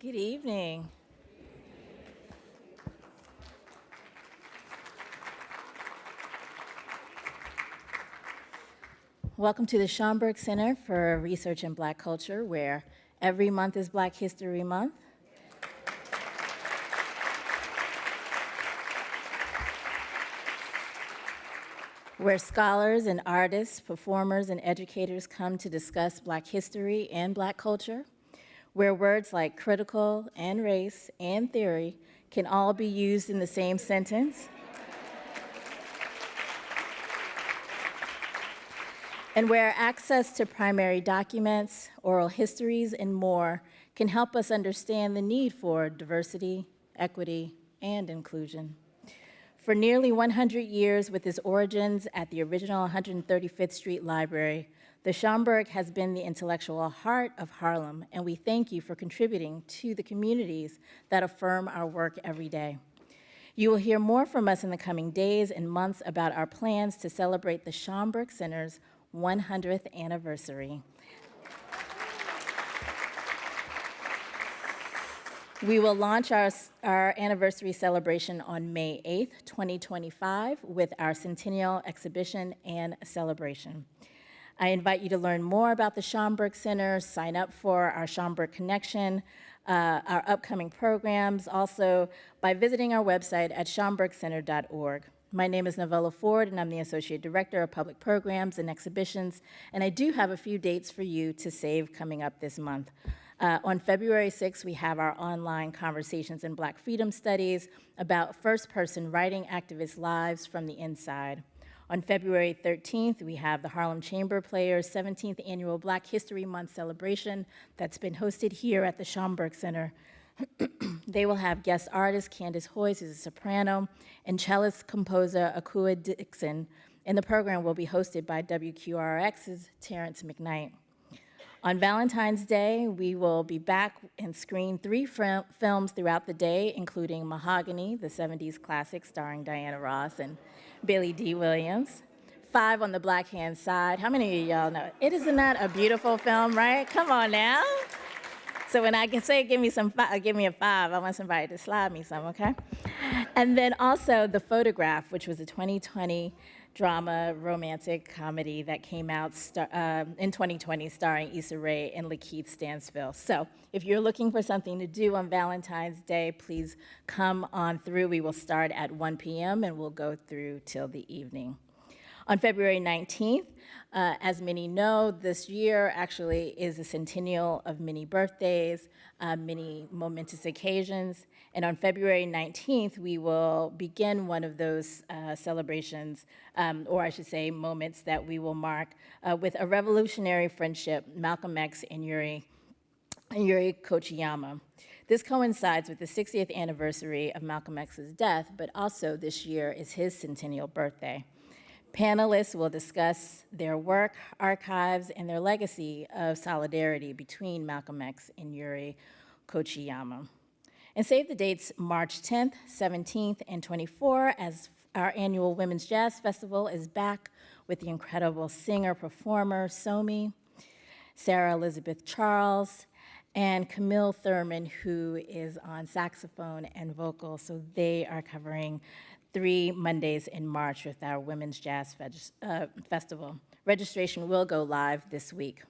Good evening. Welcome to the Schomburg Center for Research in Black Culture, where every month is Black History Month. Where scholars and artists, performers and educators come to discuss Black history and Black culture, where words like critical and race and theory can all be used in the same sentence, and where access to primary documents, oral histories, and more can help us understand the need for diversity, equity, and inclusion. For nearly 100 years, with its origins at the original 135th Street Library, the Schomburg has been the intellectual heart of Harlem, and we thank you for contributing to the communities that affirm our work every day. You will hear more from us in the coming days and months about our plans to celebrate the Schomburg Center's 100th anniversary. We will launch our anniversary celebration on May 8th, 2025, with our centennial exhibition and celebration. I invite you to learn more about the Schomburg Center, sign up for our Schomburg Connection, our upcoming programs, also by visiting our website at schomburgcenter.org. My name is Novella Ford, and I'm the Associate Director of Public Programs and Exhibitions, and I do have a few dates for you to save coming up this month. On February 6th, we have our online Conversations in Black Freedom Studies about first-person writing activist lives from the inside. On February 13th, we have the Harlem Chamber Players' 17th Annual Black History Month celebration that's been hosted here at the Schomburg Center. They will have guest artist Candace Hoyes, who's a soprano, and cellist composer Akua Dixon, and the program will be hosted by WQRX's Terrence McKnight. On Valentine's Day, we will be back and screen 3 films throughout the day, including Mahogany, the 70s classic starring Diana Ross and Billy D. Williams. 5 on the Black Hand Side. How many of y'all know? Isn't that a beautiful film, right? Come on now. So when I can say give me a 5, I want somebody to slide me some, okay? And then also The Photograph, which was a 2020 drama romantic comedy that came out in 2020 starring Issa Rae and Lakeith Stansfield. So if you're looking for something to do on Valentine's Day, please come on through. We will start at 1 p.m. and we'll go through till the evening. On February 19th, as many know, this year actually is a centennial of many birthdays, many momentous occasions. And on February 19th, we will begin one of those celebrations, or I should say moments that we will mark with a revolutionary friendship, Malcolm X and Yuri Kochiyama. This coincides with the 60th anniversary of Malcolm X's death, but also this year is his centennial birthday. Panelists will discuss their work, archives, and their legacy of solidarity between Malcolm X and Yuri Kochiyama. And save the dates March 10th, 17th, and 24th, as our annual Women's Jazz Festival is back with the incredible singer-performer Somi, Sarah Elizabeth Charles, and Camille Thurman, who is on saxophone and vocals. So they are covering 3 Mondays in March with our Women's Jazz Festival. Registration will go live this week.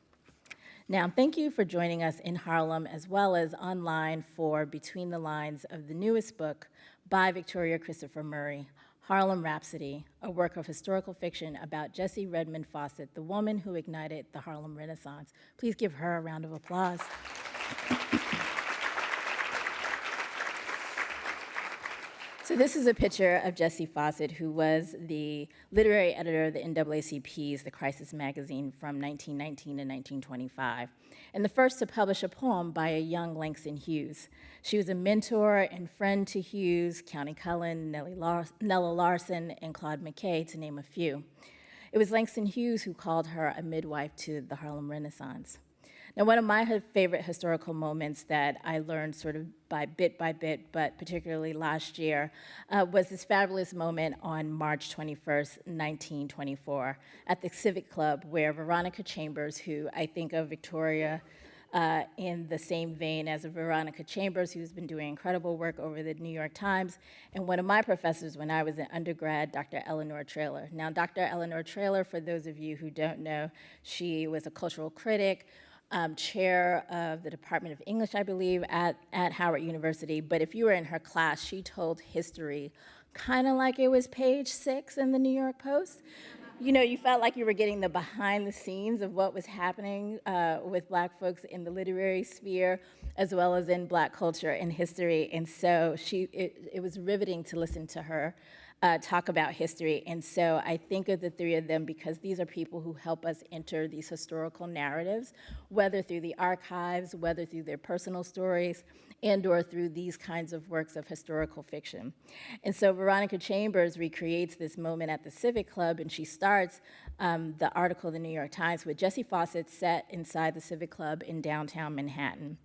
Now, thank you for joining us in Harlem as well as online for Between the Lines of the newest book by Victoria Christopher Murray, Harlem Rhapsody, a work of historical fiction about Jessie Redmond Fauset, the woman who ignited the Harlem Renaissance. Please give her a round of applause. So this is a picture of Jessie Fauset, who was the literary editor of the NAACP's The Crisis magazine from 1919 to 1925, and the first to publish a poem by a young Langston Hughes. She was a mentor and friend to Hughes, Countee Cullen, Nella Larsen, and Claude McKay, to name a few. It was Langston Hughes who called her a midwife to the Harlem Renaissance. Now, one of my favorite historical moments that I learned sort of by bit, but particularly last year, was this fabulous moment on March 21st, 1924, at the Civic Club, where Veronica Chambers, who I think of Victoria in the same vein as Veronica Chambers, who's been doing incredible work over the New York Times, and one of my professors when I was an undergrad, Dr. Eleanor Traylor. Now, Dr. Eleanor Traylor, for those of you who don't know, she was a cultural critic, chair of the Department of English, I believe, at Howard University. But if you were in her class, she told history kind of like it was page 6 in the New York Post. You know, you felt like you were getting the behind the scenes of what was happening with Black folks in the literary sphere, as well as in Black culture and history. And so it was riveting to listen to her talk about history. And so I think of the three of them because these are people who help us enter these historical narratives, whether through the archives, whether through their personal stories, and or through these kinds of works of historical fiction. And so Veronica Chambers recreates this moment at the Civic Club, and she starts the article in the New York Times with Jessie Fauset set inside the Civic Club in downtown Manhattan,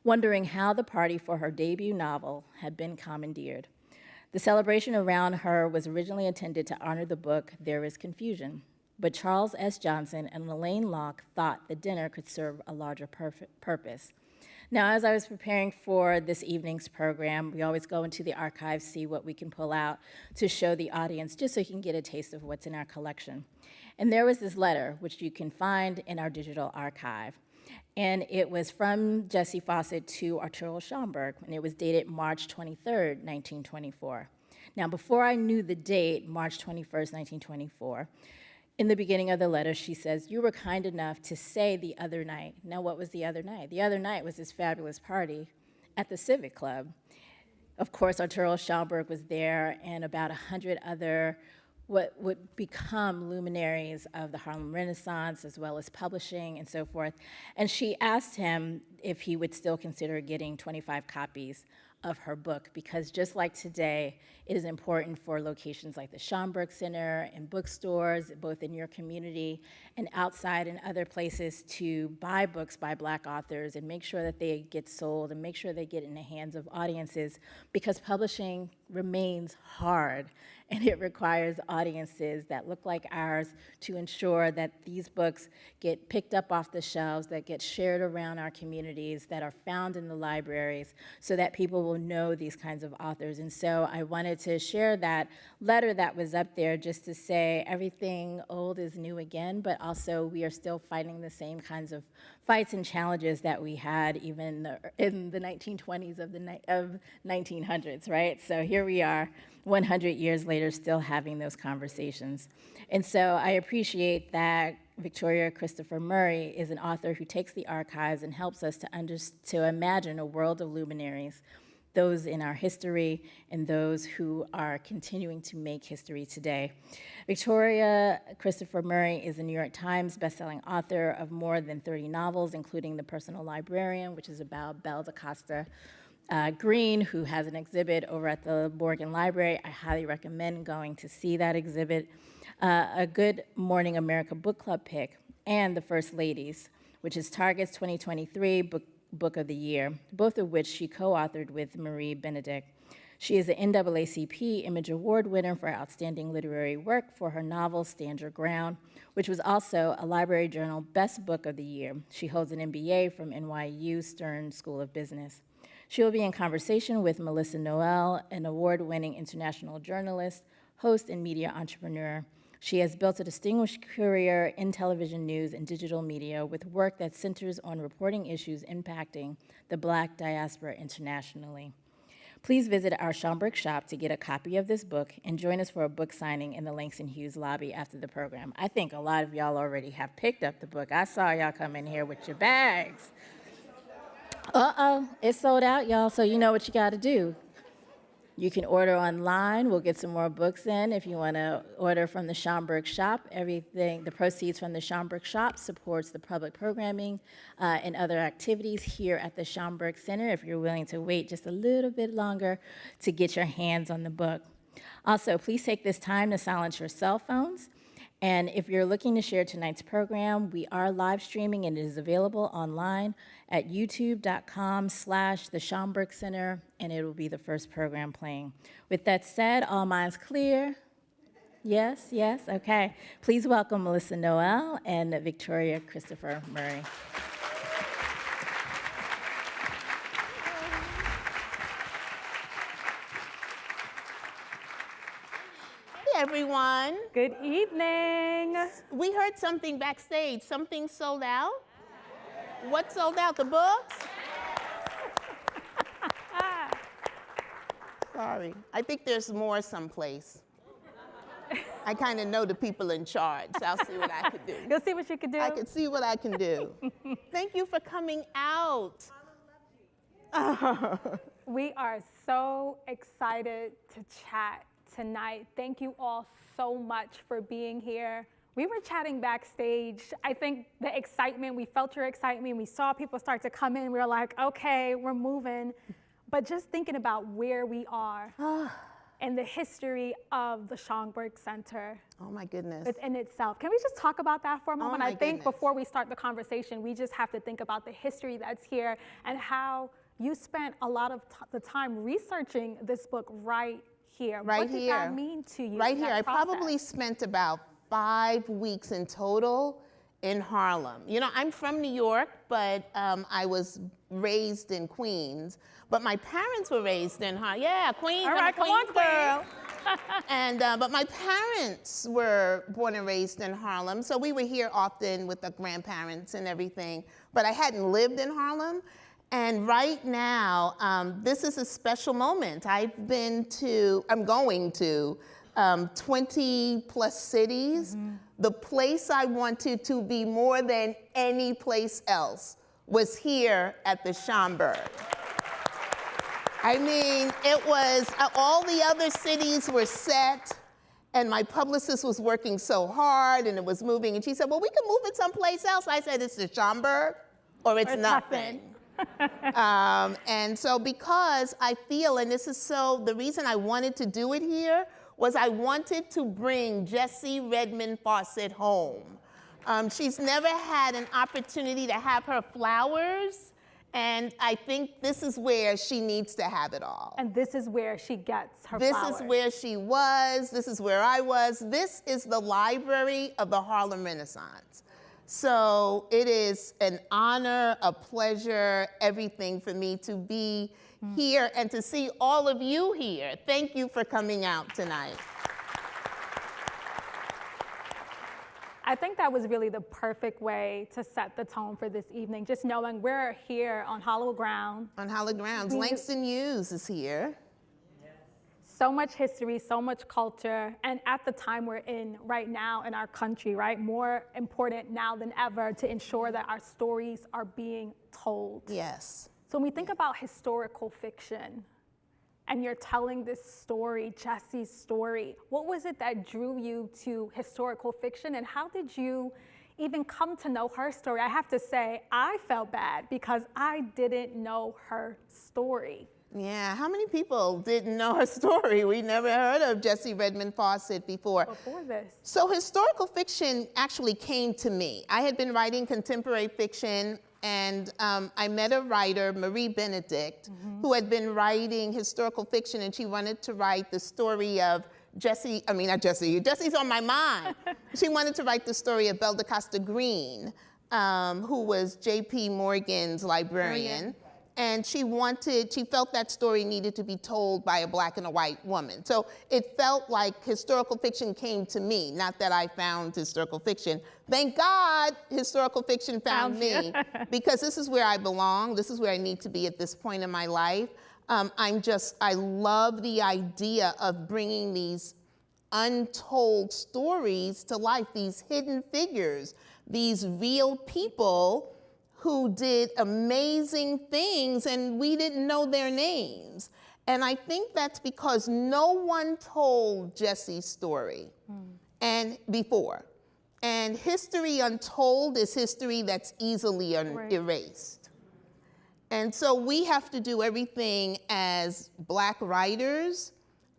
wondering how the party for her debut novel had been commandeered. The celebration around her was originally intended to honor the book There Is Confusion, but Charles S. Johnson and Elaine Locke thought the dinner could serve a larger purpose. Now, as I was preparing for this evening's program, we always go into the archives, see what we can pull out to show the audience, just so you can get a taste of what's in our collection. And there was this letter, which you can find in our digital archive. And it was from Jessie Fauset to Arturo Schomburg, and it was dated March 23rd, 1924. Now, before I knew the date, March 21st, 1924, in the beginning of the letter, she says, "You were kind enough to say the other night." Now, what was the other night? The other night was this fabulous party at the Civic Club. Of course, Arturo Schomburg was there, and about 100 other what would become luminaries of the Harlem Renaissance, as well as publishing and so forth. And she asked him if he would still consider getting 25 copies of her book, because just like today, it is important for locations like the Schomburg Center and bookstores, both in your community and outside in other places, to buy books by Black authors and make sure that they get sold and make sure they get in the hands of audiences, because publishing remains hard, and it requires audiences that look like ours to ensure that these books get picked up off the shelves, that get shared around our communities, that are found in the libraries, so that people will know these kinds of authors. And so I wanted to share that letter that was up there just to say everything old is new again, but also we are still fighting the same kinds of fights and challenges that we had even in the 1920s of 1900s, right? So here we are, 100 years later, still having those conversations. And so I appreciate that Victoria Christopher Murray is an author who takes the archives and helps us to imagine a world of luminaries, those in our history and those who are continuing to make history today. Victoria Christopher Murray is a New York Times bestselling author of more than 30 novels, including The Personal Librarian, which is about Belle DaCosta Green, who has an exhibit over at the Morgan Library. I highly recommend going to see that exhibit. A Good Morning America book club pick, and The First Ladies, which is Target's 2023 Book of the Year, both of which she co-authored with Marie Benedict. She is the NAACP Image Award winner for Outstanding Literary Work for her novel Stand Your Ground, which was also a Library Journal Best Book of the Year. She holds an MBA from NYU Stern School of Business. She will be in conversation with Melissa Noel, an award-winning international journalist, host, and media entrepreneur. She has built a distinguished career in television news and digital media with work that centers on reporting issues impacting the Black diaspora internationally. Please visit our Schomburg shop to get a copy of this book and join us for a book signing in the Langston Hughes lobby after the program. I think a lot of y'all already have picked up the book. I saw y'all come in here with your bags. Uh-oh, it's sold out, y'all, so you know what you gotta do. You can order online. We'll get some more books in if you want to order from the Schomburg shop. Everything, the proceeds from the Schomburg shop supports the public programming and other activities here at the Schomburg Center, if you're willing to wait just a little bit longer to get your hands on the book. Also, please take this time to silence your cell phones. And if you're looking to share tonight's program, we are live streaming and it is available online at youtube.com/the Schomburg Center, and it will be the first program playing. With that said, all minds clear? Yes, yes, okay. Please welcome Melissa Noel and Victoria Christopher Murray. everyone. Good evening. We heard something backstage. Something sold out? What sold out? The books? Sorry. I think there's more someplace. I kind of know the people in charge, so I'll see what I could do. You'll see what you can do? I can see what I can do. Thank you for coming out. We are so excited to chat tonight. Thank you all so much for being here. We were chatting backstage. I think the excitement, we felt your excitement. We saw people start to come in. We were like, okay, we're moving. But just thinking about where we are and the history of the Schomburg Center. Oh my goodness. Within itself. Can we just talk about that for a moment? my I think goodness. before we start the conversation, we just have to think about the history that's here and how you spent a lot of the time researching this book right here. Right what here. did that mean to you? Right here. I process? probably spent about 5 weeks in total in Harlem. You know, I'm from New York, but I was raised in Queens. But my parents were raised in Harlem. Yeah, Queens. All right, come on, girl. And but my parents were born and raised in Harlem, so we were here often with the grandparents and everything. But I hadn't lived in Harlem. And right now, this is a special moment. I'm going to 20 plus cities. Mm-hmm. The place I wanted to be more than any place else was here at the Schomburg. I mean, it was, all the other cities were set, and my publicist was working so hard, and it was moving, and she said, well, we can move it someplace else. I said, it's the Schomburg, or it's nothing. And so because I feel, and this is so, the reason I wanted to do it here was I wanted to bring Jessie Redmond Fauset home. She's never had an opportunity to have her flowers, and I think this is where she needs to have it all. And this is where she gets her This flowers. is where she was, this is where I was. This is the library of the Harlem Renaissance. So it is an honor, a pleasure, everything for me to be here and to see all of you here. Thank you for coming out tonight. I think that was really the perfect way to set the tone for this evening, just knowing we're here on hollow ground. On hollow grounds. Langston Hughes is here. So much history, so much culture, and at the time we're in right now in our country, right? More important now than ever to ensure that our stories are being told. Yes. So when we think about historical fiction, and you're telling this story, Jessie's story, what was it that drew you to historical fiction, and how did you even come to know her story? I have to say, I felt bad because I didn't know her story. Yeah, how many people didn't know her story? We never heard of Jessie Redmond Fauset before. Before this. So historical fiction actually came to me. I had been writing contemporary fiction, and I met a writer, Marie Benedict, who had been writing historical fiction, and she wanted to write the story of Jesse's on my mind. She wanted to write the story of Belle Costa Green, who was J.P. Morgan's librarian. And she felt that story needed to be told by a Black and a white woman. So it felt like historical fiction came to me, not that I found historical fiction. Thank God historical fiction found me, because this is where I belong. This is where I need to be at this point in my life. I love the idea of bringing these untold stories to life, these hidden figures, these real people who did amazing things and we didn't know their names. And I think that's because no one told Jessie's story before. And history untold is history that's easily erased. And so we have to do everything as Black writers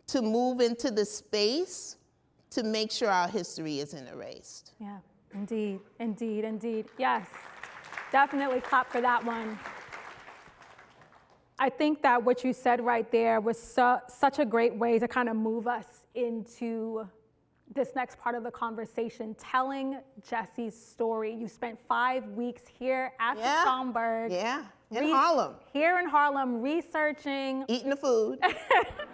to move into the space to make sure our history isn't erased. Yeah, indeed, indeed, indeed. Yes. Definitely clap for that one. I think that what you said right there was such a great way to kind of move us into this next part of the conversation, telling Jessie's story. You spent 5 weeks here at the Schomburg. Yeah, in Harlem. Here in Harlem, researching. Eating the food.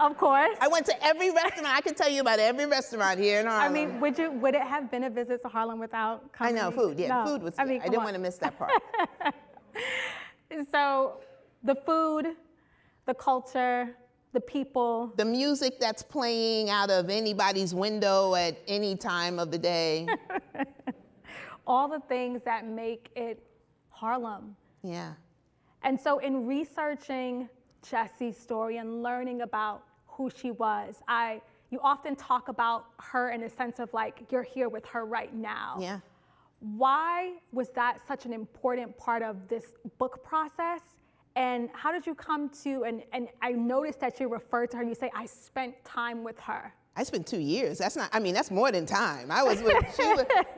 Of course. I went to every restaurant. I can tell you about every restaurant here in Harlem. I mean, would it have been a visit to Harlem without coming? I know, food, yeah, No. food was, I mean, I didn't want to miss that part. So the food, the culture, the people. The music that's playing out of anybody's window at any time of the day. All the things that make it Harlem. Yeah. And so in researching Jessie's story and learning about who she was, you often talk about her in a sense of like, you're here with her right now. Yeah. Why was that such an important part of this book process? And how did you come to, and I noticed that you referred to her, and you say, I spent time with her. I spent 2 years. That's not, I mean, that's more than time. I was with,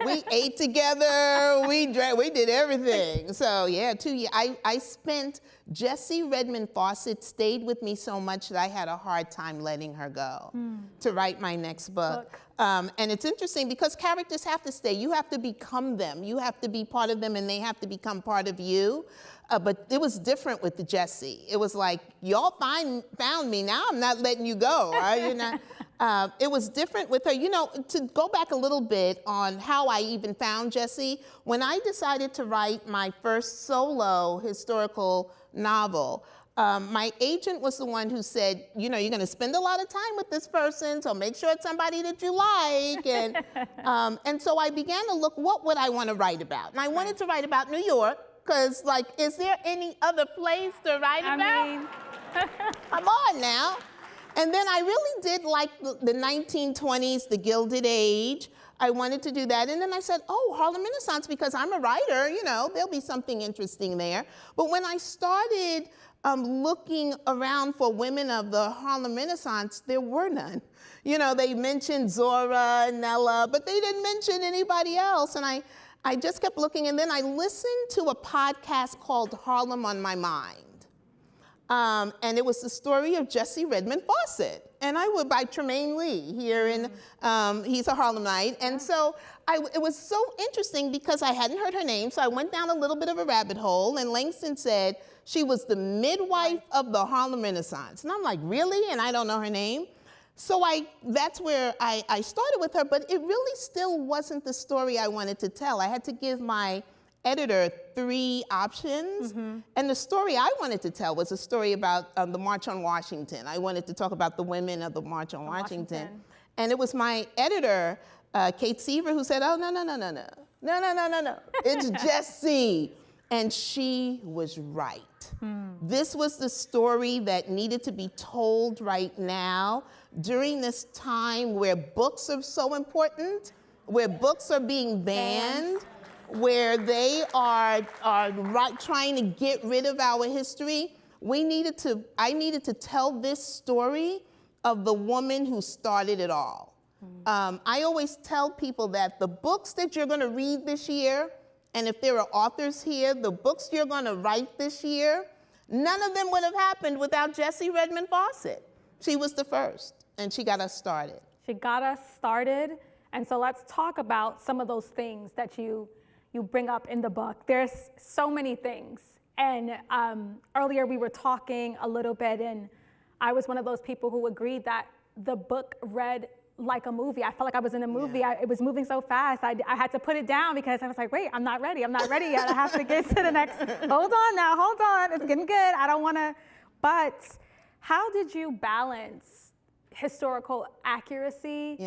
we ate together, we drank, we did everything. So yeah, 2 years. I spent, Jessie Redmond Fauset stayed with me so much that I had a hard time letting her go to write my next book. And it's interesting because characters have to stay. You have to become them. You have to be part of them and they have to become part of you. But it was different with the Jessie. It was like, y'all found me, now I'm not letting you go. Right? You're not, it was different with her. You know, to go back a little bit on how I even found Jessie, when I decided to write my first solo historical novel, my agent was the one who said, you know, you're going to spend a lot of time with this person, so make sure it's somebody that you like. And so I began to look, what would I want to write about? And I wanted to write about New York, because, like, is there any other place to write about? I mean, come on now. And then I really did like the 1920s, the Gilded Age. I wanted to do that. And then I said, oh, Harlem Renaissance, because I'm a writer, you know, there'll be something interesting there. But when I started looking around for women of the Harlem Renaissance, there were none. You know, they mentioned Zora and Nella, but they didn't mention anybody else. And I just kept looking, and then I listened to a podcast called Harlem on My Mind. And it was the story of Jessie Redmond Fauset. And I would by Tremaine Lee here in, he's a Harlemite. And so it was so interesting because I hadn't heard her name, so I went down a little bit of a rabbit hole, and Langston said she was the midwife of the Harlem Renaissance. And I'm like, really? And I don't know her name? So that's where I started with her, but it really still wasn't the story I wanted to tell. I had to give my editor 3 options. And the story I wanted to tell was a story about the March on Washington. I wanted to talk about the women of the March on Washington. And it was my editor, Kate Seaver, who said, oh, no. It's Jessie. And she was right. This was the story that needed to be told right now during this time where books are so important, where books are being banned, where they are trying to get rid of our history. I needed to tell this story of the woman who started it all. I always tell people that the books that you're going to read this year, and if there are authors here, the books you're going to write this year, none of them would have happened without Jessie Redmond Fauset. She was the first, and she got us started. She got us started. And so let's talk about some of those things that you bring up in the book. There's so many things. And earlier we were talking a little bit, and I was one of those people who agreed that the book read like a movie. I felt like I was in a movie. Yeah. It was moving so fast. I had to put it down because I was like, wait, I'm not ready yet. I have to get to the next, hold on, it's getting good. I don't wanna, but how did you balance historical accuracy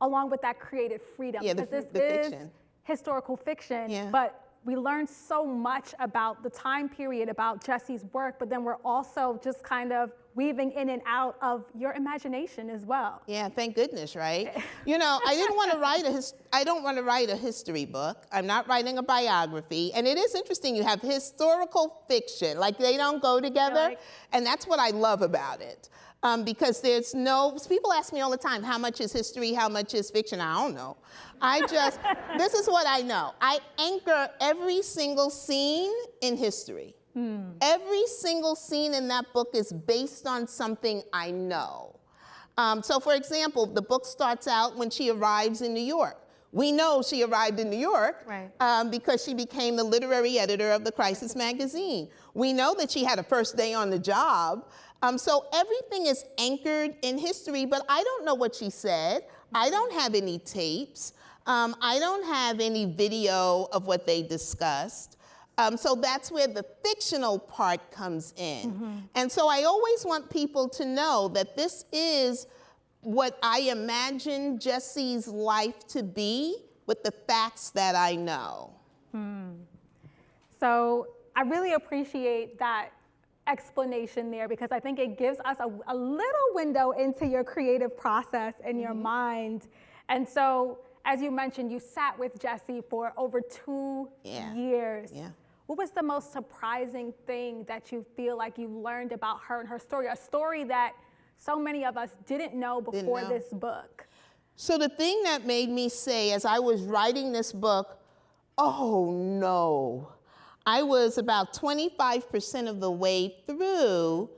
along with that creative freedom? Yeah, because the fiction. Historical fiction, but we learned so much about the time period, about Jessie's work, but then we're also just kind of weaving in and out of your imagination as well. Yeah, thank goodness, right? You know, I don't want to write a history book. I'm not writing a biography. And it is interesting, you have historical fiction, like they don't go together. And that's what I love about it. Because people ask me all the time, how much is history, how much is fiction? I don't know. This is what I know. I anchor every single scene in history. Every single scene in that book is based on something I know. So for example, the book starts out when she arrives in New York. We know she arrived in New York because she became the literary editor of the Crisis magazine. We know that she had a first day on the job. So everything is anchored in history, but I don't know what she said. I don't have any tapes. I don't have any video of what they discussed. So that's where the fictional part comes in. And so I always want people to know that this is what I imagine Jessie's life to be with the facts that I know. So I really appreciate that explanation there, because I think it gives us a little window into your creative process and your mind. And so, as you mentioned, you sat with Jessie for over 2 years. What was the most surprising thing that you feel like you learned about her and her story, a story that so many of us didn't know before this book? So the thing that made me say, as I was writing this book, oh no, I was about 25% of the way through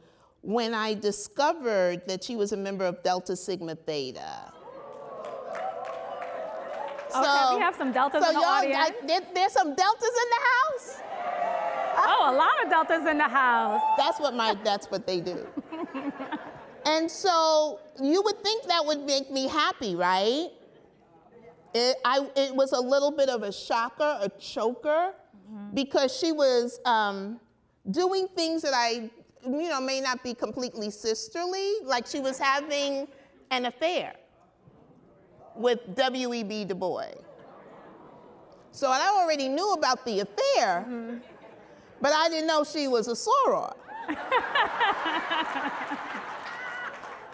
when I discovered that she was a member of Delta Sigma Theta. Okay, we have some Deltas in the audience. There's some Deltas in the house? Oh, a lot of Deltas in the house. That's what they do. And so you would think that would make me happy, right? It was a little bit of a shocker, a choker, because she was doing things that I, may not be completely sisterly. Like she was having an affair with W.E.B. Du Bois. So I already knew about the affair, but I didn't know she was a soror.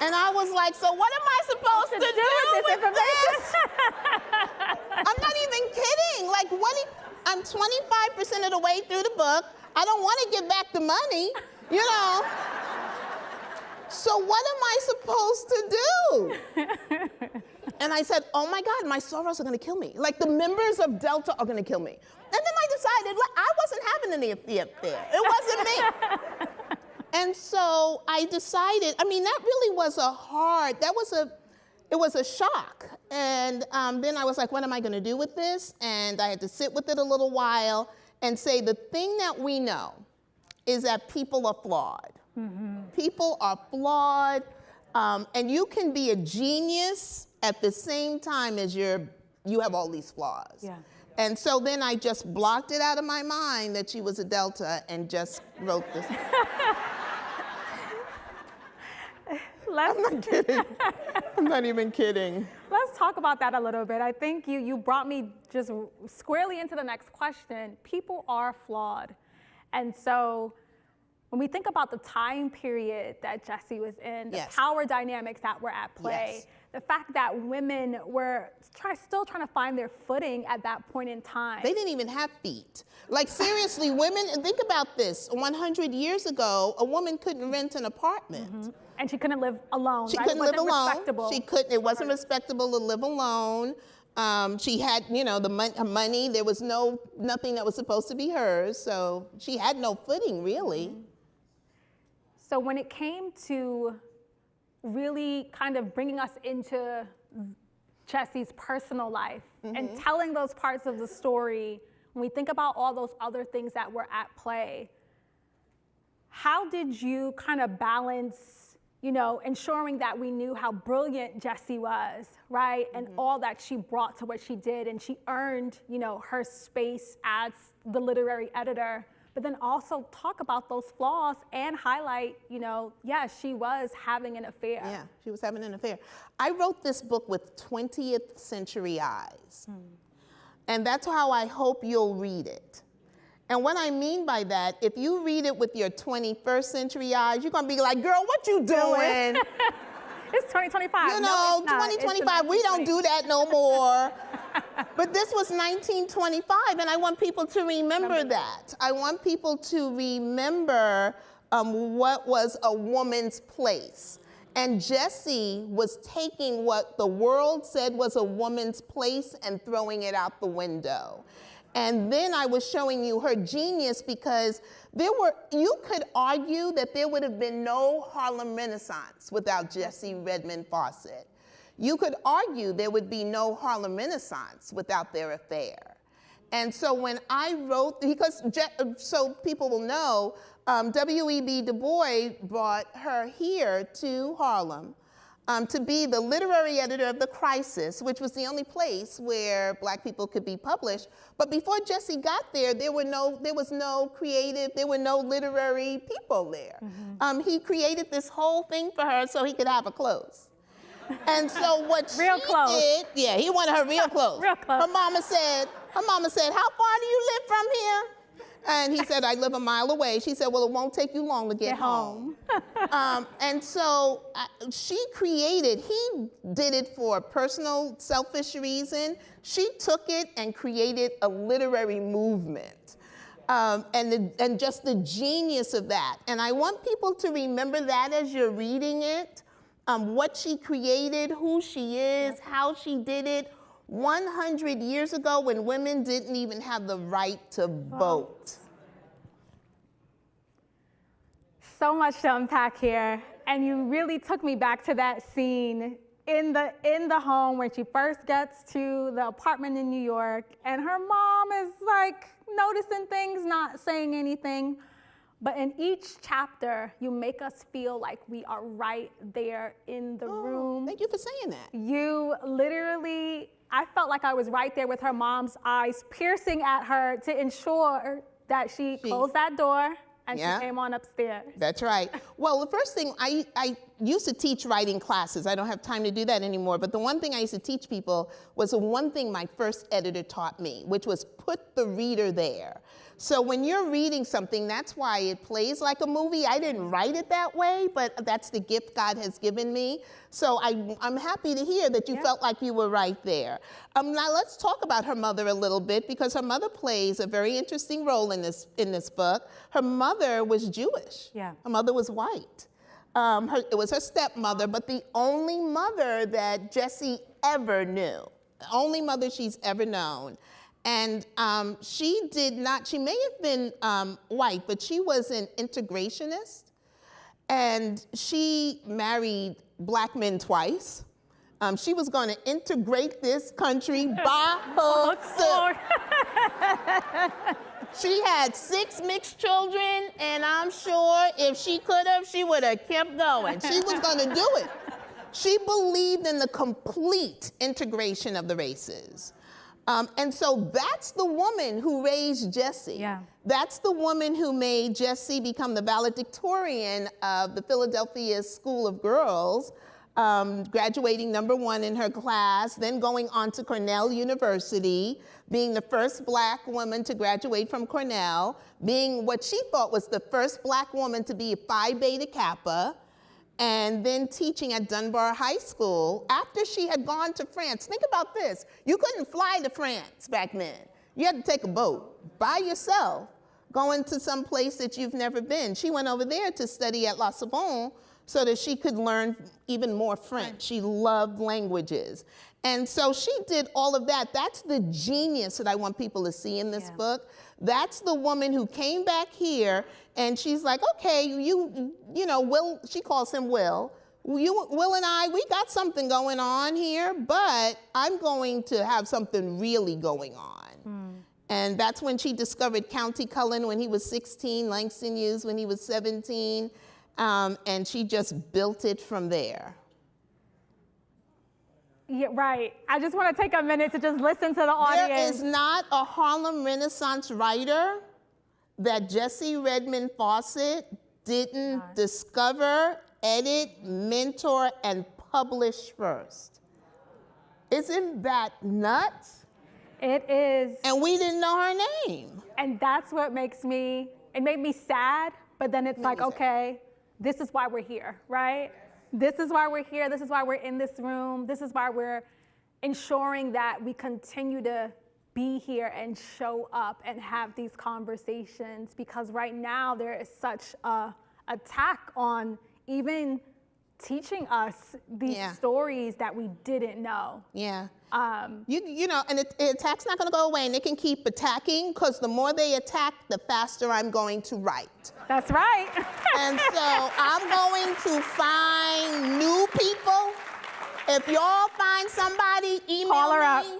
And I was like, so what am I supposed to do with this? I'm not even kidding. Like, I'm 25% of the way through the book. I don't want to give back the money, So what am I supposed to do? And I said, oh my God, my sorors are going to kill me. Like, the members of Delta are going to kill me. And then I decided, I wasn't having any affair. It wasn't me. And so I decided, that really was it was a shock. And then I was like, what am I gonna do with this? And I had to sit with it a little while and say, the thing that we know is that people are flawed. People are flawed, and you can be a genius at the same time as you have all these flaws. And so then I just blocked it out of my mind that she was a Delta and just wrote this. I'm not kidding. I'm not even kidding. Let's talk about that a little bit. I think you brought me just squarely into the next question. People are flawed. And so when we think about the time period that Jessie was in, the power dynamics that were at play, the fact that women were still trying to find their footing at that point in time. They didn't even have feet. Like seriously, women, think about this. 100 years ago, a woman couldn't rent an apartment. And she couldn't live alone. She couldn't live alone. She couldn't. It wasn't respectable to live alone. She had, the money. There was nothing that was supposed to be hers. So she had no footing, really. So when it came to really kind of bringing us into Jessie's personal life and telling those parts of the story, when we think about all those other things that were at play, how did you kind of balance, ensuring that we knew how brilliant Jessie was, right? And all that she brought to what she did, and she earned, her space as the literary editor, but then also talk about those flaws and highlight, she was having an affair. Yeah, she was having an affair. I wrote this book with 20th century eyes. And that's how I hope you'll read it. And what I mean by that, if you read it with your 21st century eyes, you're gonna be like, girl, what you doing? It's 2025. 2025, we don't do that no more. But this was 1925, and I want people to remember that. I want people to remember what was a woman's place. And Jessie was taking what the world said was a woman's place and throwing it out the window. And then I was showing you her genius because you could argue that there would have been no Harlem Renaissance without Jessie Redmond Fauset. You could argue there would be no Harlem Renaissance without their affair. And so when I wrote, so people will know, W.E.B. Du Bois brought her here to Harlem to be the literary editor of The Crisis, which was the only place where Black people could be published. But before Jessie got there, there was no creative, there were no literary people there. Mm-hmm. He created this whole thing for her so he could have her clothes. And so what she did, yeah, he wanted her real close. Real close. Her mama said, how far do you live from here? And he said, I live a mile away. She said, well, it won't take you long to get home. And so he did it for a personal, selfish reason. She took it and created a literary movement. And just the genius of that. And I want people to remember that as you're reading it. What she created, who she is, how she did it 100 years ago when women didn't even have the right to vote. So much to unpack here. And you really took me back to that scene in the home when she first gets to the apartment in New York and her mom is like noticing things, not saying anything. But in each chapter, you make us feel like we are right there in the room. Thank you for saying that. You literally, I felt like I was right there with her mom's eyes piercing at her to ensure that she closed that door and she came on upstairs. That's right. Well, the first thing, I used to teach writing classes. I don't have time to do that anymore, but the one thing I used to teach people was the one thing my first editor taught me, which was put the reader there. So when you're reading something, that's why it plays like a movie. I didn't write it that way, but that's the gift God has given me. So I'm happy to hear that you felt like you were right there. Now let's talk about her mother a little bit because her mother plays a very interesting role in this book. Her mother was Jewish. Yeah. Her mother was white. It was her stepmother, but the only mother that Jessie ever knew, the only mother she's ever known. And she may have been white, but she was an integrationist. And she married Black men twice. She was going to integrate this country by herself. She had 6 mixed children, and I'm sure if she could have, she would have kept going. She was going to do it. She believed in the complete integration of the races. And so that's the woman who raised Jessie. Yeah. That's the woman who made Jessie become the valedictorian of the Philadelphia School of Girls, graduating #1 in her class, then going on to Cornell University, being the first Black woman to graduate from Cornell, being what she thought was the first Black woman to be a Phi Beta Kappa, and then teaching at Dunbar High School after she had gone to France. Think about this. You couldn't fly to France back then. You had to take a boat by yourself, going to some place that you've never been. She went over there to study at La Sorbonne so that she could learn even more French. She loved languages. And so she did all of that. That's the genius that I want people to see in this book. That's the woman who came back here and she's like, okay, you know, Will, she calls him Will. Will and I, we got something going on here, but I'm going to have something really going on. And that's when she discovered Countee Cullen when he was 16, Langston Hughes when he was 17, and she just built it from there. Yeah, right. I just want to take a minute to just listen to the audience. There is not a Harlem Renaissance writer that Jessie Redmond Fauset didn't discover, edit, mentor, and publish first. Isn't that nuts? It is. And we didn't know her name. And that's what makes me, it made me sad, but then it's like, okay, this is why we're here, right? This is why we're here. This is why we're in this room. This is why we're ensuring that we continue to be here and show up and have these conversations, because right now there is such a attack on even teaching us these stories that we didn't know. Yeah. You know, and the attack's not going to go away, and they can keep attacking, because the more they attack, the faster I'm going to write. That's right. And so I'm going to find new people. If y'all find somebody, email Call her up. me.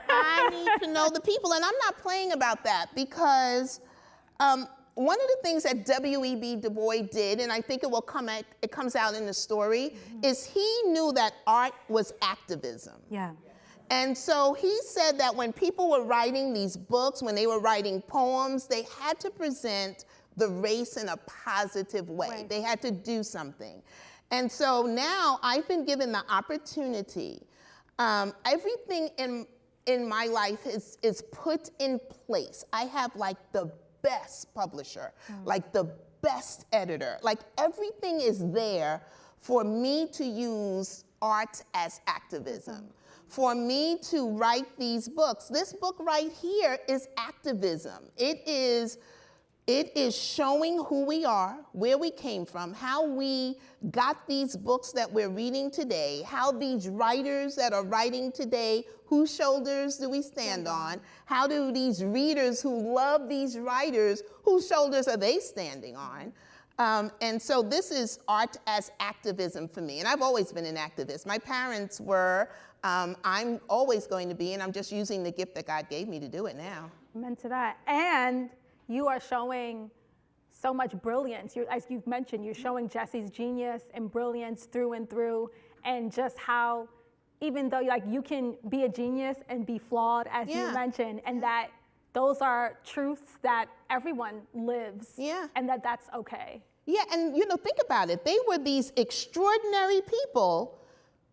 I need to know the people, and I'm not playing about that, because one of the things that W.E.B. Du Bois did, and I think it comes out in the story, is he knew that art was activism. Yeah. And so he said that when people were writing these books, when they were writing poems, they had to present the race in a positive way. Right. They had to do something. And so now I've been given the opportunity. Everything in my life is put in place. I have like the best publisher, like the best editor. Like everything is there for me to use art as activism. For me to write these books. This book right here is activism. It is showing who we are, where we came from, how we got these books that we're reading today, how these writers that are writing today, whose shoulders do we stand on? How do these readers who love these writers, whose shoulders are they standing on? And so this is art as activism for me. And I've always been an activist. My parents were, I'm always going to be, and I'm just using the gift that God gave me to do it now. Amen to that. And you are showing so much brilliance. As you've mentioned, you're showing Jessie's genius and brilliance through and through, and just how, even though like you can be a genius and be flawed, as you mentioned, and that those are truths that everyone lives, and that's okay. Yeah, and you know, think about it. They were these extraordinary people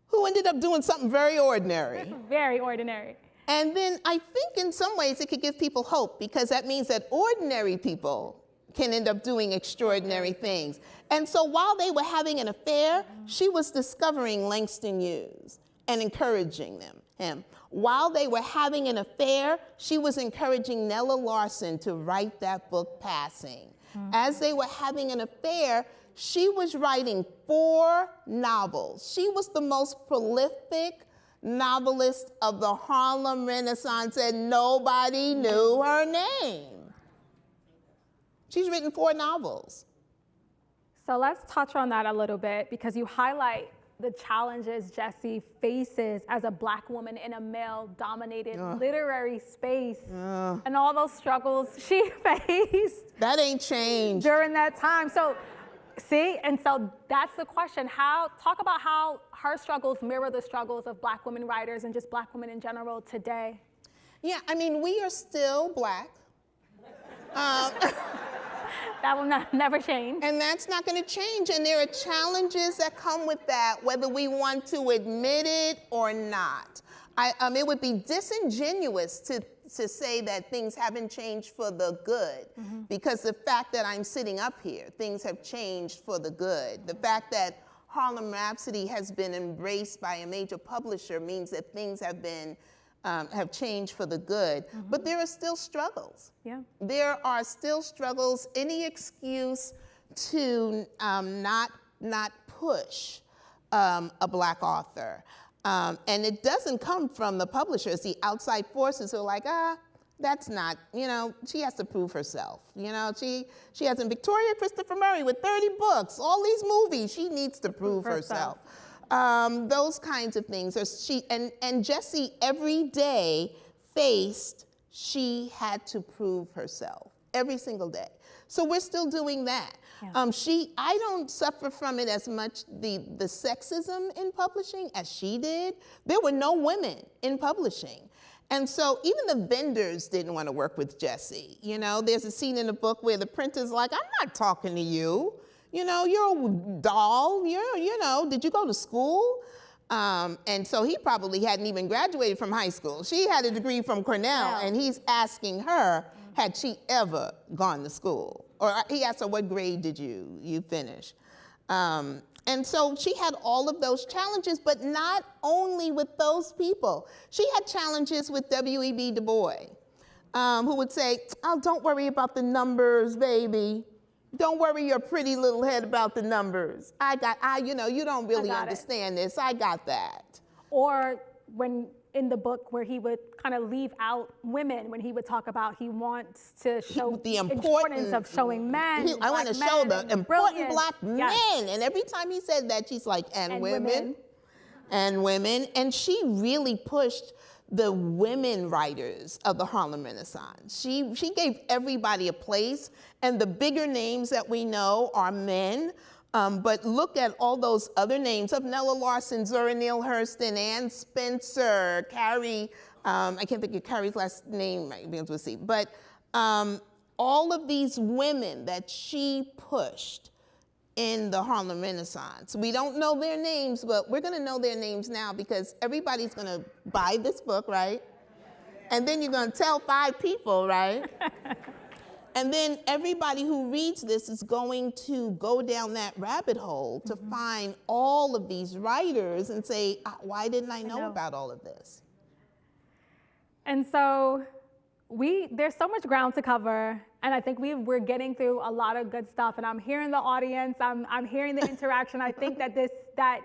who ended up doing something very ordinary. Very ordinary. And then I think in some ways it could give people hope, because that means that ordinary people can end up doing extraordinary things. And so while they were having an affair, she was discovering Langston Hughes and encouraging him. While they were having an affair, she was encouraging Nella Larsen to write that book, Passing. As they were having an affair, she was writing 4 novels. She was the most prolific novelist of the Harlem Renaissance, and nobody knew her name. She's written 4 novels. So let's touch on that a little bit, because you highlight the challenges Jessie faces as a Black woman in a male-dominated literary space, and all those struggles she faced. That ain't changed. During that time. So, see, and so that's the question. Talk about how her struggles mirror the struggles of Black women writers and just Black women in general today. Yeah, I mean, we are still Black. That will never change. And that's not going to change. And there are challenges that come with that, whether we want to admit it or not. It would be disingenuous to say that things haven't changed for the good, because the fact that I'm sitting up here, things have changed for the good. The fact that Harlem Rhapsody has been embraced by a major publisher means that things have changed for the good. But there are still struggles. Yeah. There are still struggles. Any excuse to not push a Black author. And it doesn't come from the publishers, the outside forces who are like, that's not, you know, she has to prove herself. You know, she hasn't, Victoria Christopher Murray with 30 books, all these movies, she needs to prove herself. Those kinds of things. And Jessie every day she had to prove herself every single day. So we're still doing that. Yeah. I don't suffer from it as much, the sexism in publishing, as she did. There were no women in publishing. And so even the vendors didn't want to work with Jessie. You know, there's a scene in the book where the printer's like, I'm not talking to you. You know, you're a doll, you know, did you go to school? And so he probably hadn't even graduated from high school. She had a degree from Cornell, and he's asking her, had she ever gone to school? Or he asked her, what grade did you finish? And so she had all of those challenges, but not only with those people. She had challenges with W.E.B. Du Bois, who would say, oh, don't worry about the numbers, baby. Don't worry your pretty little head about the numbers. You know, you don't really understand this. I got that. Or when in the book where he would kind of leave out women, when he would talk about he wants to show The importance of showing men. I want to show the important black men. And every time he said that, she's like, and women. And women. And she really pushed the women writers of the Harlem Renaissance. She gave everybody a place, and the bigger names that we know are men, but look at all those other names of Nella Larsen, Zora Neale Hurston, Ann Spencer, Carrie, I can't think of Carrie's last name, I begins with C, but all of these women that she pushed in the Harlem Renaissance. We don't know their names, but we're gonna know their names now because everybody's gonna buy this book, right? And then you're gonna tell 5 people, right? And then everybody who reads this is going to go down that rabbit hole to find all of these writers and say, why didn't I know about all of this? And so there's so much ground to cover, and I think we're getting through a lot of good stuff, and I'm hearing the audience, I'm hearing the interaction. I think that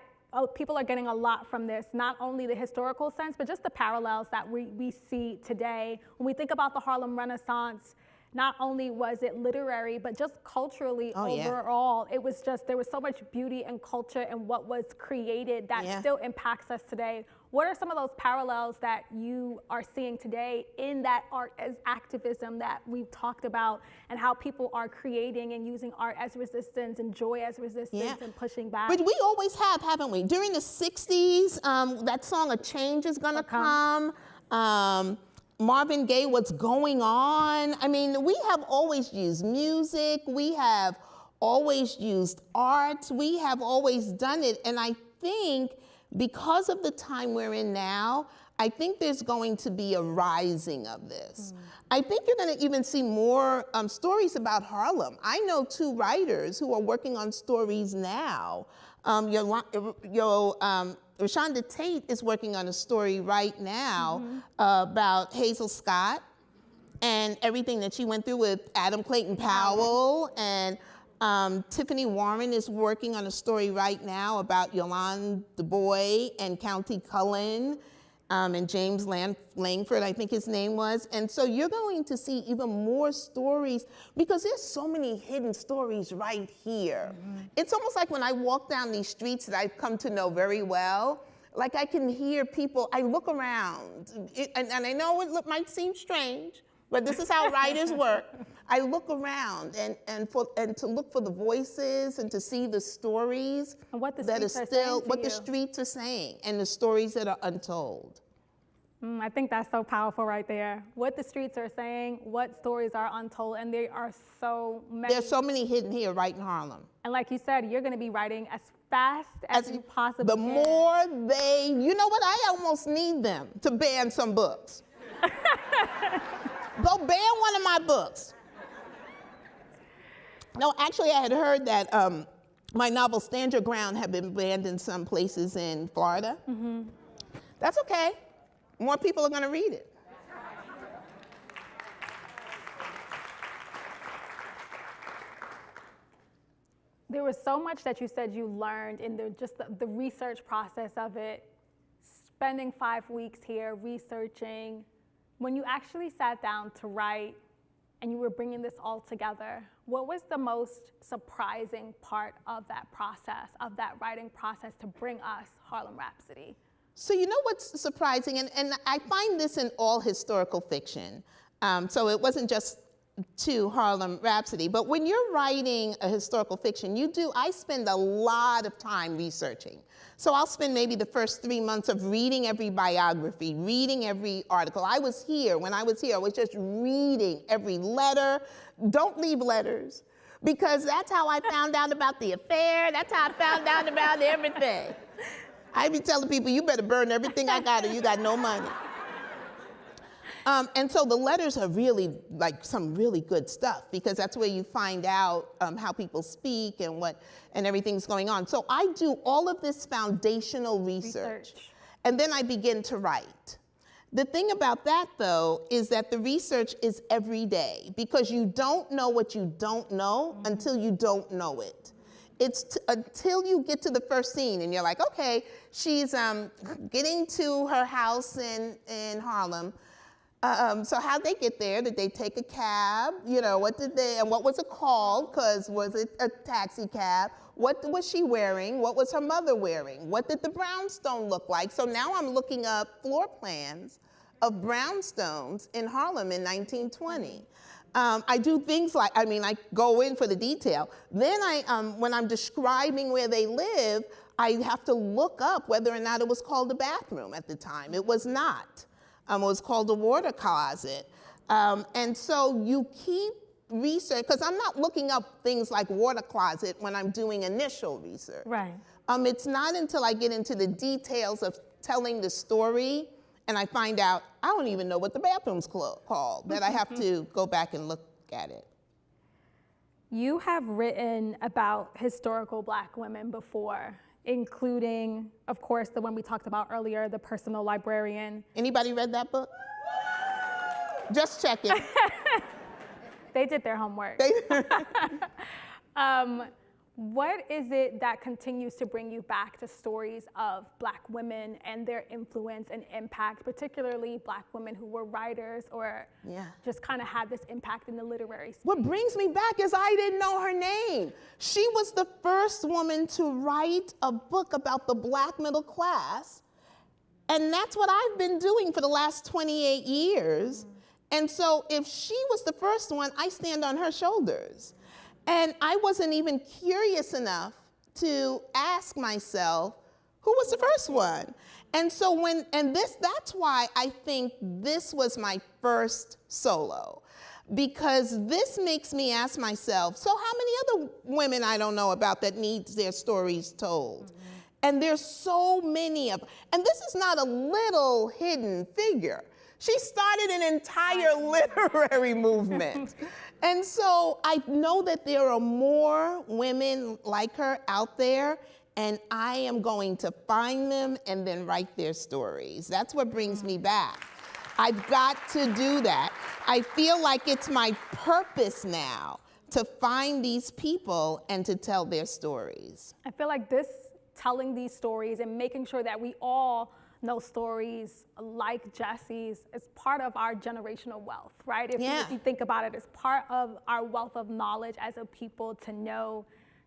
people are getting a lot from this, not only the historical sense, but just the parallels that we see today. When we think about the Harlem Renaissance, not only was it literary, but just culturally overall, it was just, there was so much beauty and culture in what was created that still impacts us today. What are some of those parallels that you are seeing today in that art as activism that we've talked about, and how people are creating and using art as resistance and joy as resistance and pushing back? But we always have, haven't we? During the 60s, that song, A Change Is Gonna Come. Marvin Gaye, What's Going On? I mean, we have always used music. We have always used art. We have always done it. And I think because of the time we're in now, I think there's going to be a rising of this. I think you're going to even see more stories about Harlem. I know 2 writers who are working on stories now. Rashonda Tate is working on a story right now about Hazel Scott and everything that she went through with Adam Clayton Powell. And Tiffany Warren is working on a story right now about Yolande Du Bois and Countee Cullen and James Langford, I think his name was. And so you're going to see even more stories because there's so many hidden stories right here. It's almost like when I walk down these streets that I've come to know very well, like I can hear people, I look around, and I know it might seem strange, but this is how writers work. I look around and to look for the voices and to see the stories and what the that are streets still, are saying what the streets are saying, and the stories that are untold. I think that's so powerful right there. What the streets are saying, what stories are untold, and there are so many. There's so many hidden here right in Harlem. And like you said, you're gonna be writing as fast as you possibly can. The more you know what, I almost need them to ban some books. Go ban one of my books. No, actually I had heard that my novel Stand Your Ground had been banned in some places in Florida. That's okay. More people are gonna read it. There was so much that you said you learned in the research process of it, spending 5 weeks here researching. When you actually sat down to write and you were bringing this all together, what was the most surprising part of that process, of that writing process to bring us Harlem Rhapsody? So you know what's surprising, and I find this in all historical fiction, so it wasn't just to Harlem Rhapsody, but when you're writing a historical fiction, I spend a lot of time researching. So I'll spend maybe the first 3 months of reading every biography, reading every article. When I was here, I was just reading every letter. Don't leave letters, because that's how I found out about the affair, that's how I found out about everything. I be telling people, you better burn everything I got or you got no money. And so the letters are really like some really good stuff, because that's where you find out how people speak and everything's going on. So I do all of this foundational research. And then I begin to write. The thing about that, though, is that the research is every day, because you don't know what you don't know until you don't know it. It's until you get to the first scene and you're like, okay, she's getting to her house in Harlem. So how'd they get there? Did they take a cab? You know, what was it called? Because was it a taxi cab? What was she wearing? What was her mother wearing? What did the brownstone look like? So now I'm looking up floor plans of brownstones in Harlem in 1920. I do things like, I go in for the detail. Then when I'm describing where they live, I have to look up whether or not it was called a bathroom at the time. It was not. It was called a water closet. And so you keep research, because I'm not looking up things like water closet when I'm doing initial research. Right. It's not until I get into the details of telling the story and I find out I don't even know what the bathroom's called, that I have to go back and look at it. You have written about historical Black women before, including, of course, the one we talked about earlier, The Personal Librarian. Anybody read that book? Just checking. They did their homework. What is it that continues to bring you back to stories of Black women and their influence and impact, particularly Black women who were writers or just kind of had this impact in the literary space? What brings me back is I didn't know her name. She was the first woman to write a book about the Black middle class, and that's what I've been doing for the last 28 years. And so if she was the first one, I stand on her shoulders. And I wasn't even curious enough to ask myself, who was the first one? And so that's why I think this was my first solo, because this makes me ask myself, so how many other women I don't know about that needs their stories told? And there's so many of them. And this is not a little hidden figure. She started an entire literary movement. And so I know that there are more women like her out there, and I am going to find them and then write their stories. That's what brings me back. I've got to do that. I feel like it's my purpose now to find these people and to tell their stories. I feel like telling these stories and making sure that we all know stories like Jessie's is part of our generational wealth, right? If you think about it, it's part of our wealth of knowledge as a people to know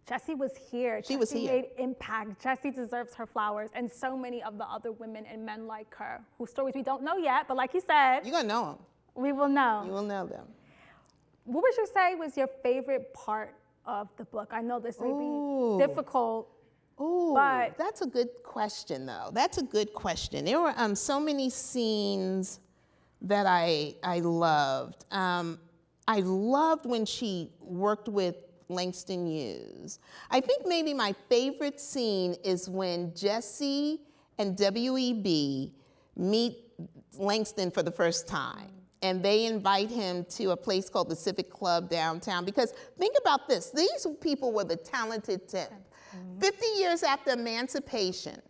Jessie was here. She was here. Jessie made impact. Jessie deserves her flowers, and so many of the other women and men like her, whose stories we don't know yet, but like you said, you're gonna know them. We will know. You will know them. What would you say was your favorite part of the book? I know this may be difficult. Ooh, but that's a good question, though. That's a good question. There were so many scenes that I loved. I loved when she worked with Langston Hughes. I think maybe my favorite scene is when Jessie and W.E.B. meet Langston for the first time. And they invite him to a place called the Civic Club downtown. Because think about this. These people were the talented 10th. 50 years after emancipation.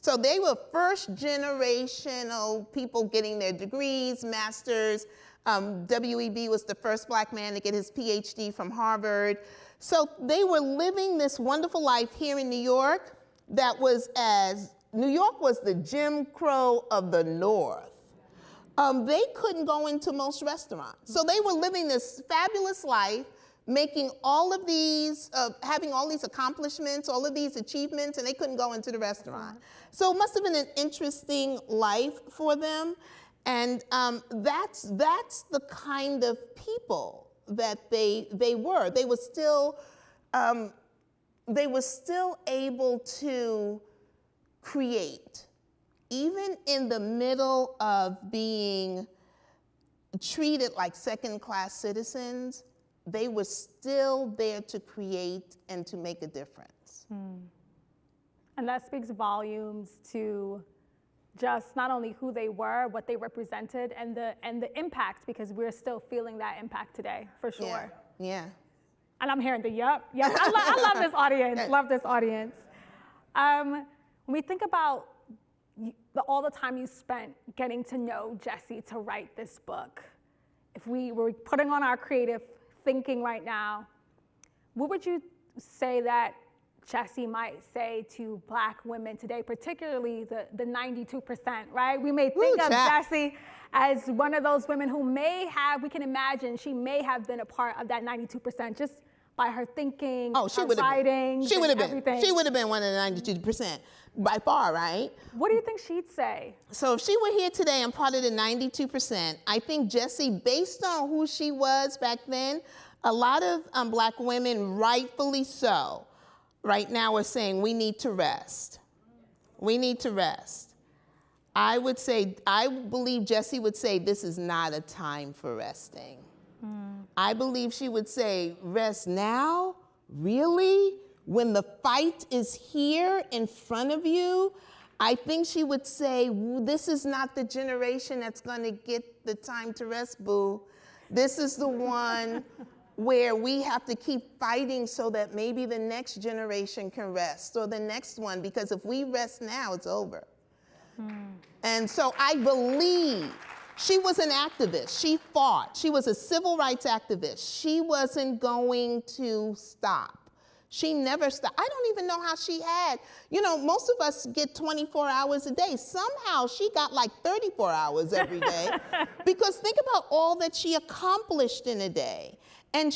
So they were first generational people getting their degrees, masters. W.E.B. was the first Black man to get his PhD from Harvard. So they were living this wonderful life here in New York New York was the Jim Crow of the North. They couldn't go into most restaurants. So they were living this fabulous life, making all of these, having all these accomplishments, all of these achievements, and they couldn't go into the restaurant. So it must have been an interesting life for them. And that's the kind of people that they were. They were still able to create, even in the middle of being treated like second-class citizens. They were still there to create and to make a difference. And that speaks volumes to just not only who they were, what they represented, and the impact, because we're still feeling that impact today, for sure. Yeah. And I'm hearing the yup. I love this audience, love this audience. When we think about all the time you spent getting to know Jessie to write this book. If we were putting on our creative thinking right now, what would you say that Jessie might say to Black women today, particularly the 92%, right? We may think of Jessie as one of those women who may have, we can imagine she may have been a part of that 92% just by her thinking, her writing, everything. She would have been one of the 92% by far, right? What do you think she'd say? So if she were here today and part of the 92%, I think Jessie, based on who she was back then, a lot of Black women, rightfully so, right now are saying we need to rest. We need to rest. I would say, I believe Jessie would say this is not a time for resting. I believe she would say, rest now? Really? When the fight is here in front of you? I think she would say, this is not the generation that's gonna get the time to rest, boo. This is the one where we have to keep fighting so that maybe the next generation can rest, or the next one, because if we rest now, it's over. And so I believe she was an activist. She fought. She was a civil rights activist. She wasn't going to stop. She never stopped. I don't even know how she had, you know, most of us get 24 hours a day. Somehow she got like 34 hours every day. Because think about all that she accomplished in a day. And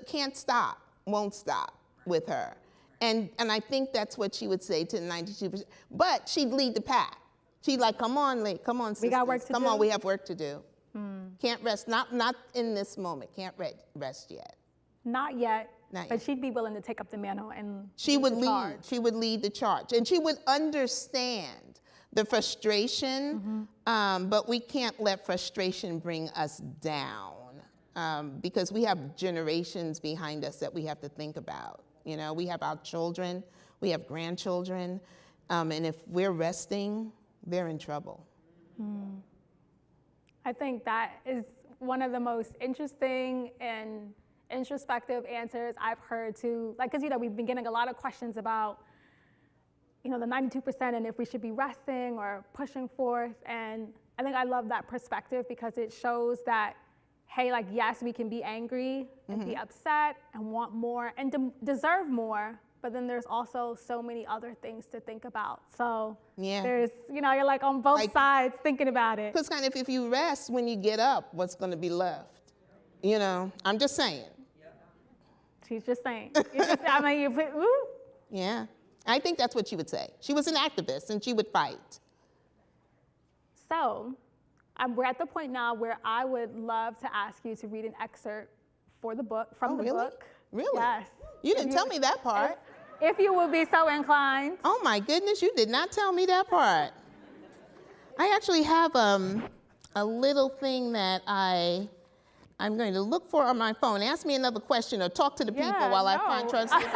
can't stop, won't stop with her. And I think that's what she would say to the 92%. But she'd lead the pack. She'd like, come on, sisters. We got work to do. Come on, we have work to do. Can't rest, not in this moment. Can't rest yet. Not yet. Not yet. But she'd be willing to take up the mantle and she would lead. charge. She would lead the charge, and she would understand the frustration. But we can't let frustration bring us down. Because we have generations behind us that we have to think about. You know, we have our children, we have grandchildren, and if we're resting, they're in trouble. I think that is one of the most interesting and introspective answers I've heard to, like, because, you know, we've been getting a lot of questions about, you know, the 92% and if we should be resting or pushing forth. And I think I love that perspective because it shows that, hey, like, yes, we can be angry and be upset and want more and deserve more, but then there's also so many other things to think about. So there's, you know, you're like on both sides thinking about it. Because kind of if you rest when you get up, what's going to be left? You know, I'm just saying. She's just saying. I mean, you put, ooh. Yeah, I think that's what she would say. She was an activist and she would fight. So, we're at the point now where I would love to ask you to read an excerpt from the book. Really? Yes. You didn't tell me that part. If you would be so inclined. Oh my goodness, you did not tell me that part. I actually have a little thing that I'm going to look for on my phone. Ask me another question or talk to the people while I find translation.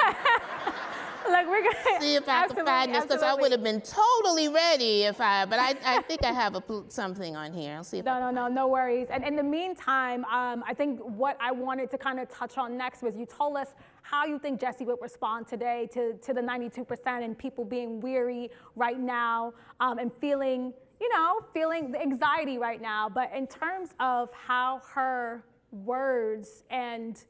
Look, we're gonna see if I can find this, because I would have been totally ready but I think I have something on here. I'll see if No worries. And in the meantime, I think what I wanted to kind of touch on next was you told us how you think Jessie would respond today to the 92% and people being weary right now and feeling the anxiety right now. But in terms of how her words and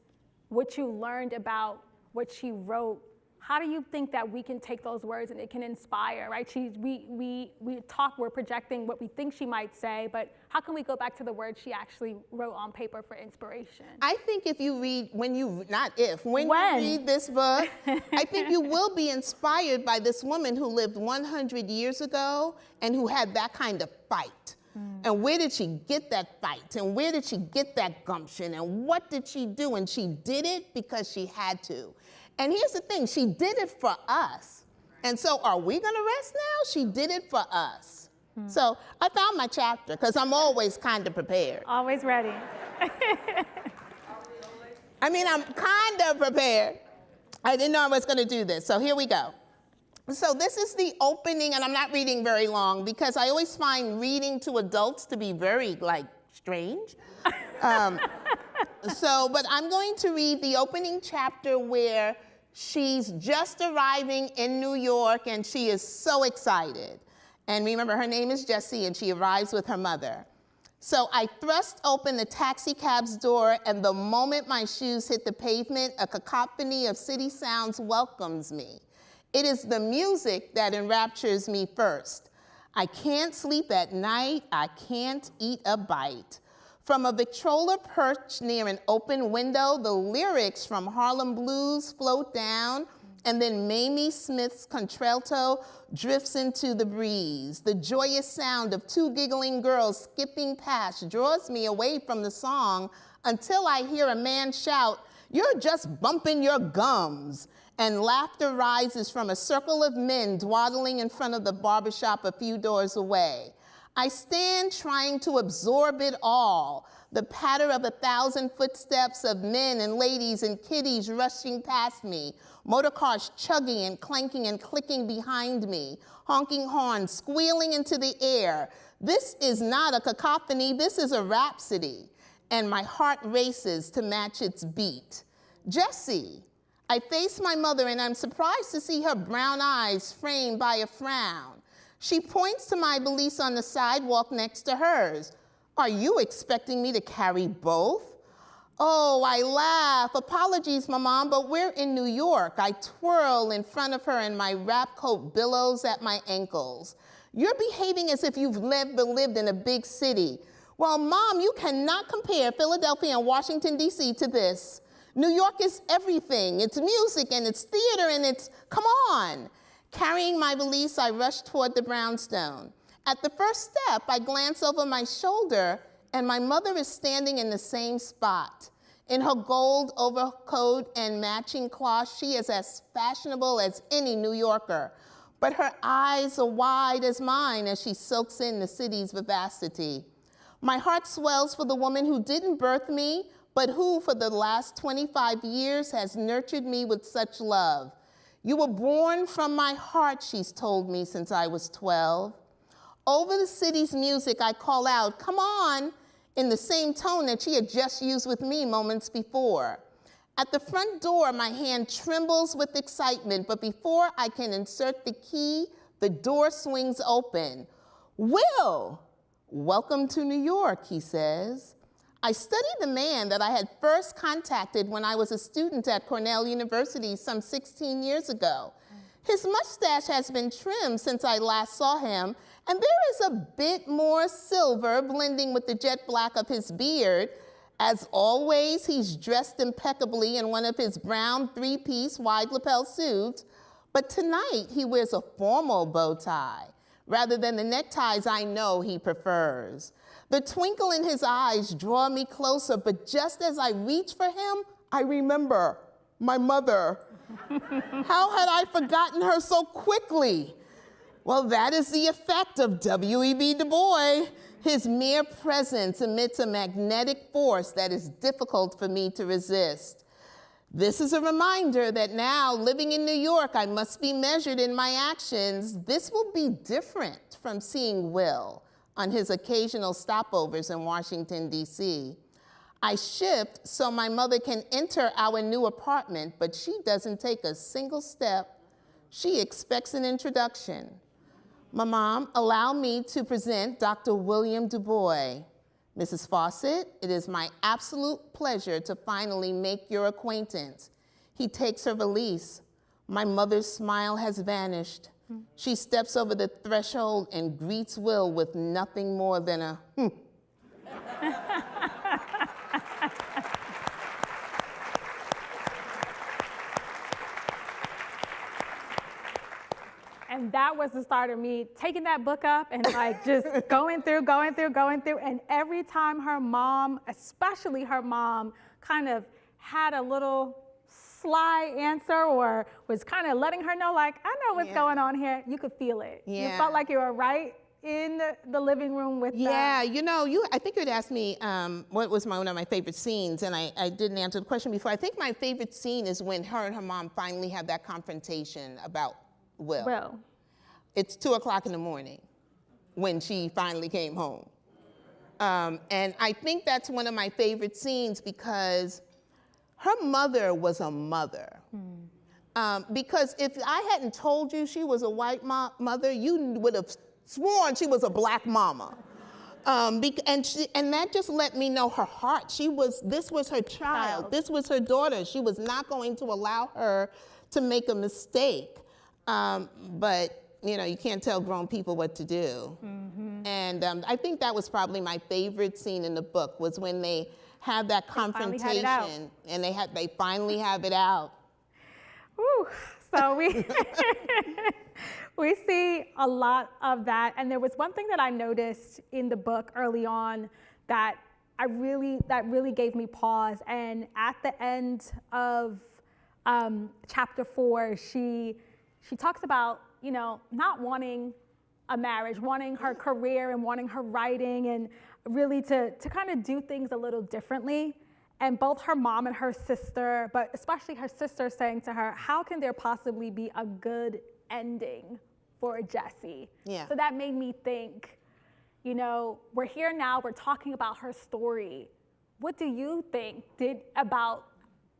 what you learned about what she wrote, how do you think that we can take those words and it can inspire, right? We're projecting what we think she might say, but how can we go back to the words she actually wrote on paper for inspiration? I think if you read, when you read this book, I think you will be inspired by this woman who lived 100 years ago and who had that kind of fight. And where did she get that fight? And where did she get that gumption? And what did she do? And she did it because she had to. And here's the thing, she did it for us. And so are we gonna rest now? She did it for us. So I found my chapter, because I'm always kind of prepared. Always ready. I mean, I'm kind of prepared. I didn't know I was gonna do this, so here we go. So this is the opening, and I'm not reading very long, because I always find reading to adults to be very, strange. But I'm going to read the opening chapter where She's just arriving in New York, and she is so excited. And remember, her name is Jessie, and she arrives with her mother. So I thrust open the taxi cab's door, and the moment my shoes hit the pavement, a cacophony of city sounds welcomes me. It is the music that enraptures me first. I can't sleep at night, I can't eat a bite. From a Victrola perch near an open window, the lyrics from Harlem Blues float down, and then Mamie Smith's contralto drifts into the breeze. The joyous sound of two giggling girls skipping past draws me away from the song until I hear a man shout, "You're just bumping your gums." And laughter rises from a circle of men dawdling in front of the barbershop a few doors away. I stand trying to absorb it all, the patter of 1,000 footsteps of men and ladies and kiddies rushing past me, motor cars chugging and clanking and clicking behind me, honking horns, squealing into the air. This is not a cacophony, this is a rhapsody, and my heart races to match its beat. Jessie. I face my mother, and I'm surprised to see her brown eyes framed by a frown. She points to my valise on the sidewalk next to hers. "Are you expecting me to carry both?" Oh, I laugh. "Apologies, my mom, but we're in New York." I twirl in front of her, and my wrap coat billows at my ankles. "You're behaving as if you've lived in a big city." "Well, Mom, you cannot compare Philadelphia and Washington, D.C. to this. New York is everything. It's music, and it's theater, and it's, come on." Carrying my valise, I rush toward the brownstone. At the first step, I glance over my shoulder, and my mother is standing in the same spot. In her gold overcoat and matching cloth, she is as fashionable as any New Yorker, but her eyes are wide as mine as she soaks in the city's vivacity. My heart swells for the woman who didn't birth me, but who, for the last 25 years, has nurtured me with such love. "You were born from my heart," she's told me since I was 12. Over the city's music, I call out, "Come on," in the same tone that she had just used with me moments before. At the front door, my hand trembles with excitement, but before I can insert the key, the door swings open. "Will, welcome to New York," he says. I study the man that I had first contacted when I was a student at Cornell University some 16 years ago. His mustache has been trimmed since I last saw him, and there is a bit more silver blending with the jet black of his beard. As always, he's dressed impeccably in one of his brown three-piece wide lapel suits, but tonight he wears a formal bow tie rather than the neckties I know he prefers. The twinkle in his eyes draw me closer, but just as I reach for him, I remember my mother. How had I forgotten her so quickly? Well, that is the effect of W.E.B. Du Bois. His mere presence emits a magnetic force that is difficult for me to resist. This is a reminder that now, living in New York, I must be measured in my actions. This will be different from seeing Will on his occasional stopovers in Washington, D.C. I shift so my mother can enter our new apartment, but she doesn't take a single step. She expects an introduction. My mom, allow me to present Dr. William Du Bois. Mrs. Fauset, it is my absolute pleasure to finally make your acquaintance. He takes her valise. My mother's smile has vanished. She steps over the threshold and greets Will with nothing more than a And that was the start of me taking that book up and like just going through. And every time her mom, especially her mom, kind of had a little sly answer or was kind of letting her know, like, I know what's going on here, you could feel it. You felt like you were right in the living room with them. Yeah, you know, I think you had asked me what was one of my favorite scenes, and I didn't answer the question before. I think my favorite scene is when her and her mom finally have that confrontation about Will. It's 2:00 in the morning when she finally came home. And I think that's one of my favorite scenes because her mother was a mother. Because if I hadn't told you she was a white mother, you would have sworn she was a black mama. And that just let me know her heart. This was her child. This was her daughter. She was not going to allow her to make a mistake. But you can't tell grown people what to do. Mm-hmm. And I think that was probably my favorite scene in the book, was when they have that confrontation and they finally have it out. Woo. So we see a lot of that. And there was one thing that I noticed in the book early on that really gave me pause. And at the end of chapter 4, she talks about, not wanting a marriage, wanting her career and wanting her writing, and really to kind of do things a little differently. And both her mom and her sister, but especially her sister, saying to her, how can there possibly be a good ending for Jessie? Yeah. So that made me think, we're here now, we're talking about her story. What do you think about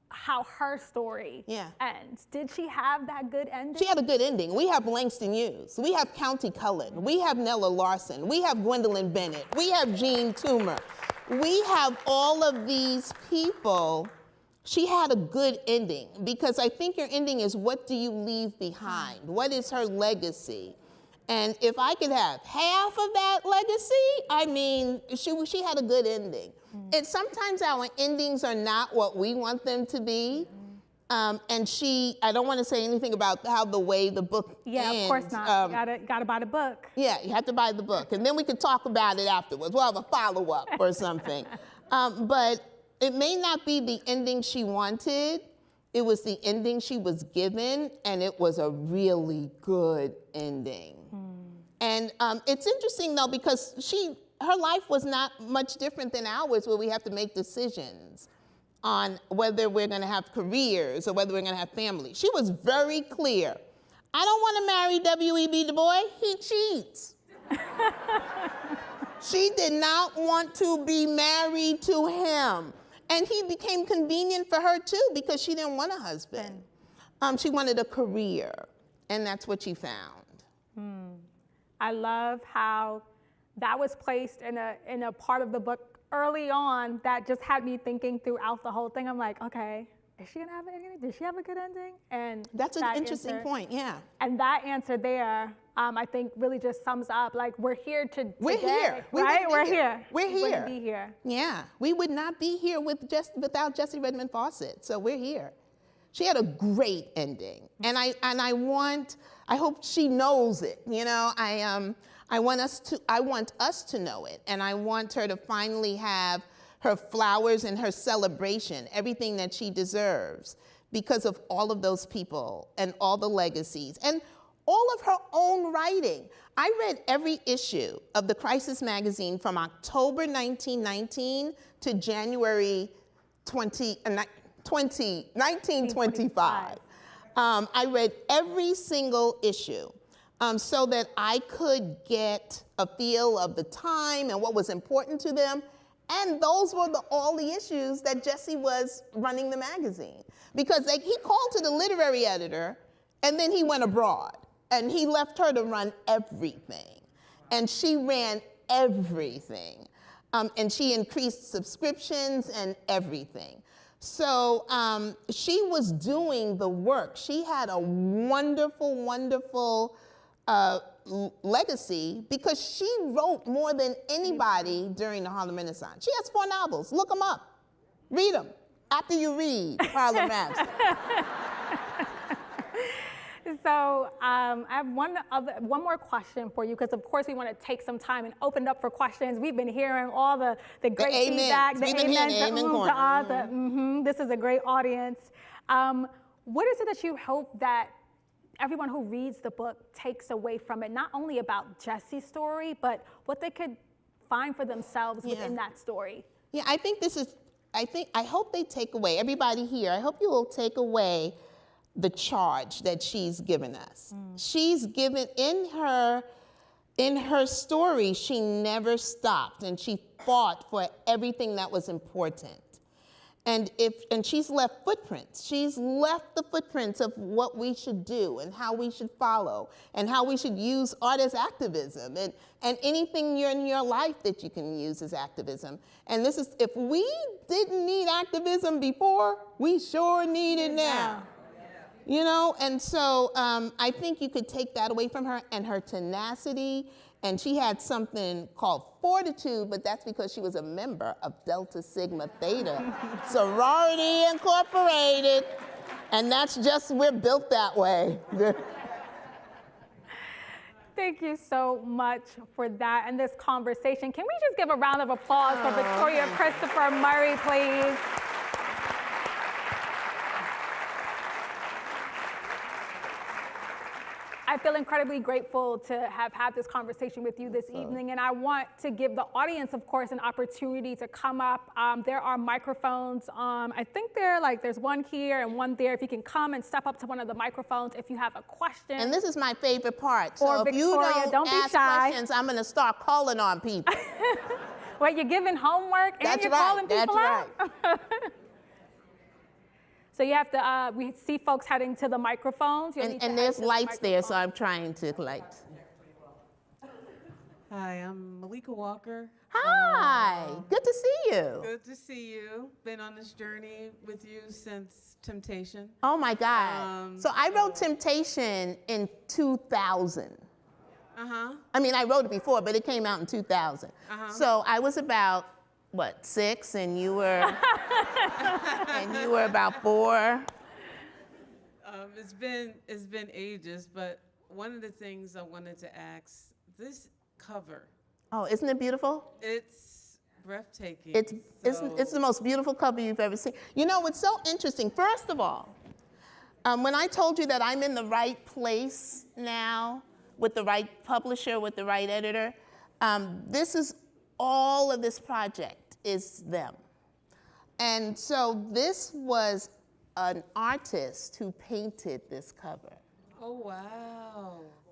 how her story ends? Did she have that good ending? She had a good ending. We have Langston Hughes. We have Countee Cullen. We have Nella Larsen. We have Gwendolyn Bennett. We have Jean Toomer. We have all of these people. She had a good ending, because I think your ending is, what do you leave behind? What is her legacy? And if I could have half of that legacy, she had a good ending. And sometimes our endings are not what we want them to be. And I don't want to say anything about the way the book ends. Of course not. Gotta buy the book. Yeah, you have to buy the book. And then we could talk about it afterwards. We'll have a follow-up or something. But it may not be the ending she wanted. It was the ending she was given, and it was a really good ending. And it's interesting, though, because her life was not much different than ours, where we have to make decisions on whether we're going to have careers or whether we're going to have families. She was very clear. I don't want to marry W.E.B. Du Bois. He cheats. She did not want to be married to him. And he became convenient for her, too, because she didn't want a husband. She wanted a career, and that's what she found. I love how that was placed in a part of the book early on that just had me thinking throughout the whole thing. I'm like, okay, is she gonna have an ending? Did she have a good ending? And that's an interesting point, yeah. And that answer there, I think really just sums up, like, we're here today. We're here, right? We're here. We're here. We wouldn't be here. Yeah, we would not be here without Jessie Redmond Fauset. So we're here. She had a great ending, and I hope she knows it. I want us to know it, and I want her to finally have her flowers and her celebration, everything that she deserves, because of all of those people and all the legacies and all of her own writing. I read every issue of the Crisis magazine from October 1919 to January 1925. I read every single issue so that I could get a feel of the time and what was important to them. And those were all the issues that Jessie was running the magazine. Because he called to the literary editor, and then he went abroad. And he left her to run everything. And she ran everything. And she increased subscriptions and everything. So she was doing the work. She had a wonderful, wonderful legacy, because she wrote more than anybody during the Harlem Renaissance. She has 4 novels. Look them up. Read them after you read Harlem Rhapsody. So I have one more question for you, because of course we want to take some time and open it up for questions. We've been hearing all the great feedback, the amen. This is a great audience. What is it that you hope that everyone who reads the book takes away from it, not only about Jessie's story, but what they could find for themselves within that story? Yeah, I hope they take away, everybody here, I hope you will take away the charge that she's given us. She's given, in her story, she never stopped, and she fought for everything that was important. And she's left footprints. She's left the footprints of what we should do and how we should follow and how we should use art as activism and anything in your life that you can use as activism. And this is, if we didn't need activism before, we sure need it now. You know, and so I think you could take that away from her and her tenacity. And she had something called fortitude, but that's because she was a member of Delta Sigma Theta, Sorority Incorporated. And that's just, we're built that way. Thank you so much for that and this conversation. Can we just give a round of applause for Victoria Christopher Murray, please? I feel incredibly grateful to have had this conversation with you this evening, and I want to give the audience, of course, an opportunity to come up. There are microphones. I think there's one here and one there. If you can come and step up to one of the microphones if you have a question. And this is my favorite part. Or So if you Victoria, don't be ask shy. questions, I'm going to start calling on people. Wait, you're giving homework and That's you're right, calling people that's out? So you have to, we see folks heading to the microphones. You'll need to And head there's to the lights there, so microphone. I'm trying to light. Hi, I'm Malika Walker. Hi, good to see you. Good to see you. Been on this journey with you since Temptation. Oh my God. So I wrote Temptation in 2000. I mean, I wrote it before, but it came out in 2000. So I was about, what, 6, and you were, and you were about 4. It's been ages, but one of the things I wanted to ask, this cover, Oh, isn't it beautiful? it's breathtaking. It's the most beautiful cover you've ever seen. You know, what's so interesting, first of all, when I told you that I'm in the right place now, with the right publisher, with the right editor, this is all of this project is them. And so this was an artist who painted this cover. Oh,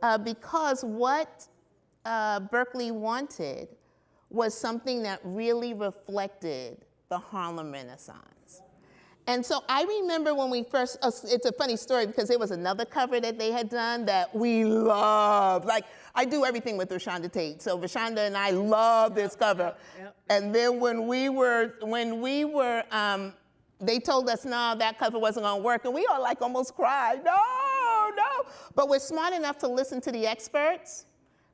wow. Because what Berkeley wanted was something that really reflected the Harlem Renaissance. And so I remember when we first, it's a funny story because there was another cover that they had done that we loved. Like, I do everything with Rashonda Tate. So Rashonda and I love this cover. Yep. And then when we were, they told us, no, that cover wasn't gonna work. And we all like almost cried, no. But we're smart enough to listen to the experts.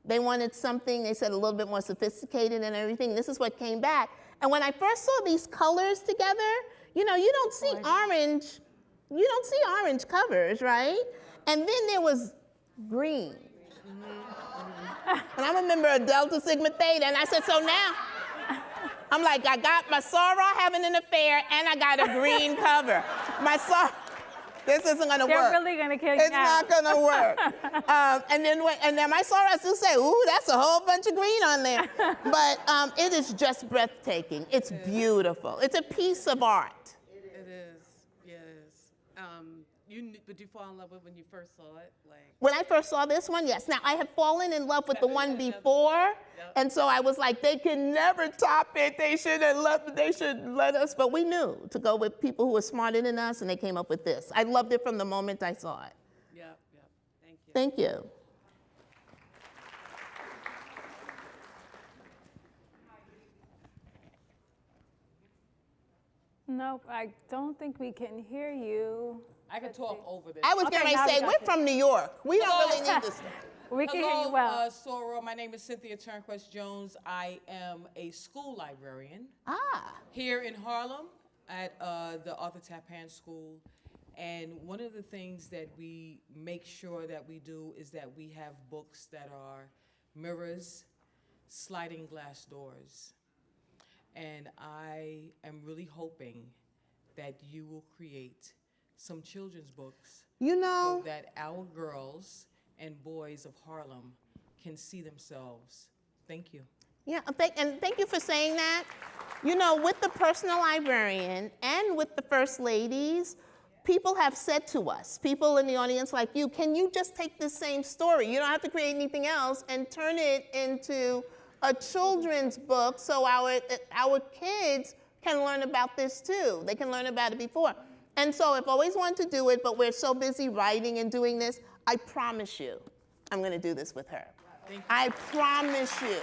They wanted something, they said, a little bit more sophisticated and everything. This is what came back. And when I first saw these colors together, you know, you don't see orange covers, right? And then there was green. And I'm a member of Delta Sigma Theta, and I said, so now, I'm like, I got my Soror having an affair, and I got a green cover. My Soror, this isn't gonna work. They're really gonna kill you It's now. not gonna work. And then my Soror still say, ooh, that's a whole bunch of green on there. But it is just breathtaking. It's beautiful. It's a piece of art. It is, yeah, it is. Did you fall in love with when you first saw it? Like, When I first saw this one, yes. Now, I had fallen in love with the one before, and so I was like, they can never top it. They should let us, but we knew to go with people who were smarter than us, and they came up with this. I loved it from the moment I saw it. yep, thank you. Thank you. Nope, I don't think we can hear you. I can talk over this. I was Okay, going to now we say, got we're you. from New York. We don't really need this. We can hear Hello, you well. Soror. My name is Cynthia Turnquest Jones. I am a school librarian Ah, here in Harlem at the Arthur Tappan School. And one of the things that we make sure that we do is that we have books that are mirrors, sliding glass doors. And I am really hoping that you will create some children's books you know, so that our girls and boys of Harlem can see themselves. Thank you. yeah, and thank you for saying that. You know, with the personal librarian and with the first ladies, people have said to us, people in the audience like you, can you just take this same story? You don't have to create anything else and turn it into a children's book so our kids can learn about this too. They can learn about it before. And so I've always wanted to do it, but we're so busy writing and doing this. I promise you, I'm going to do this with her. I promise you.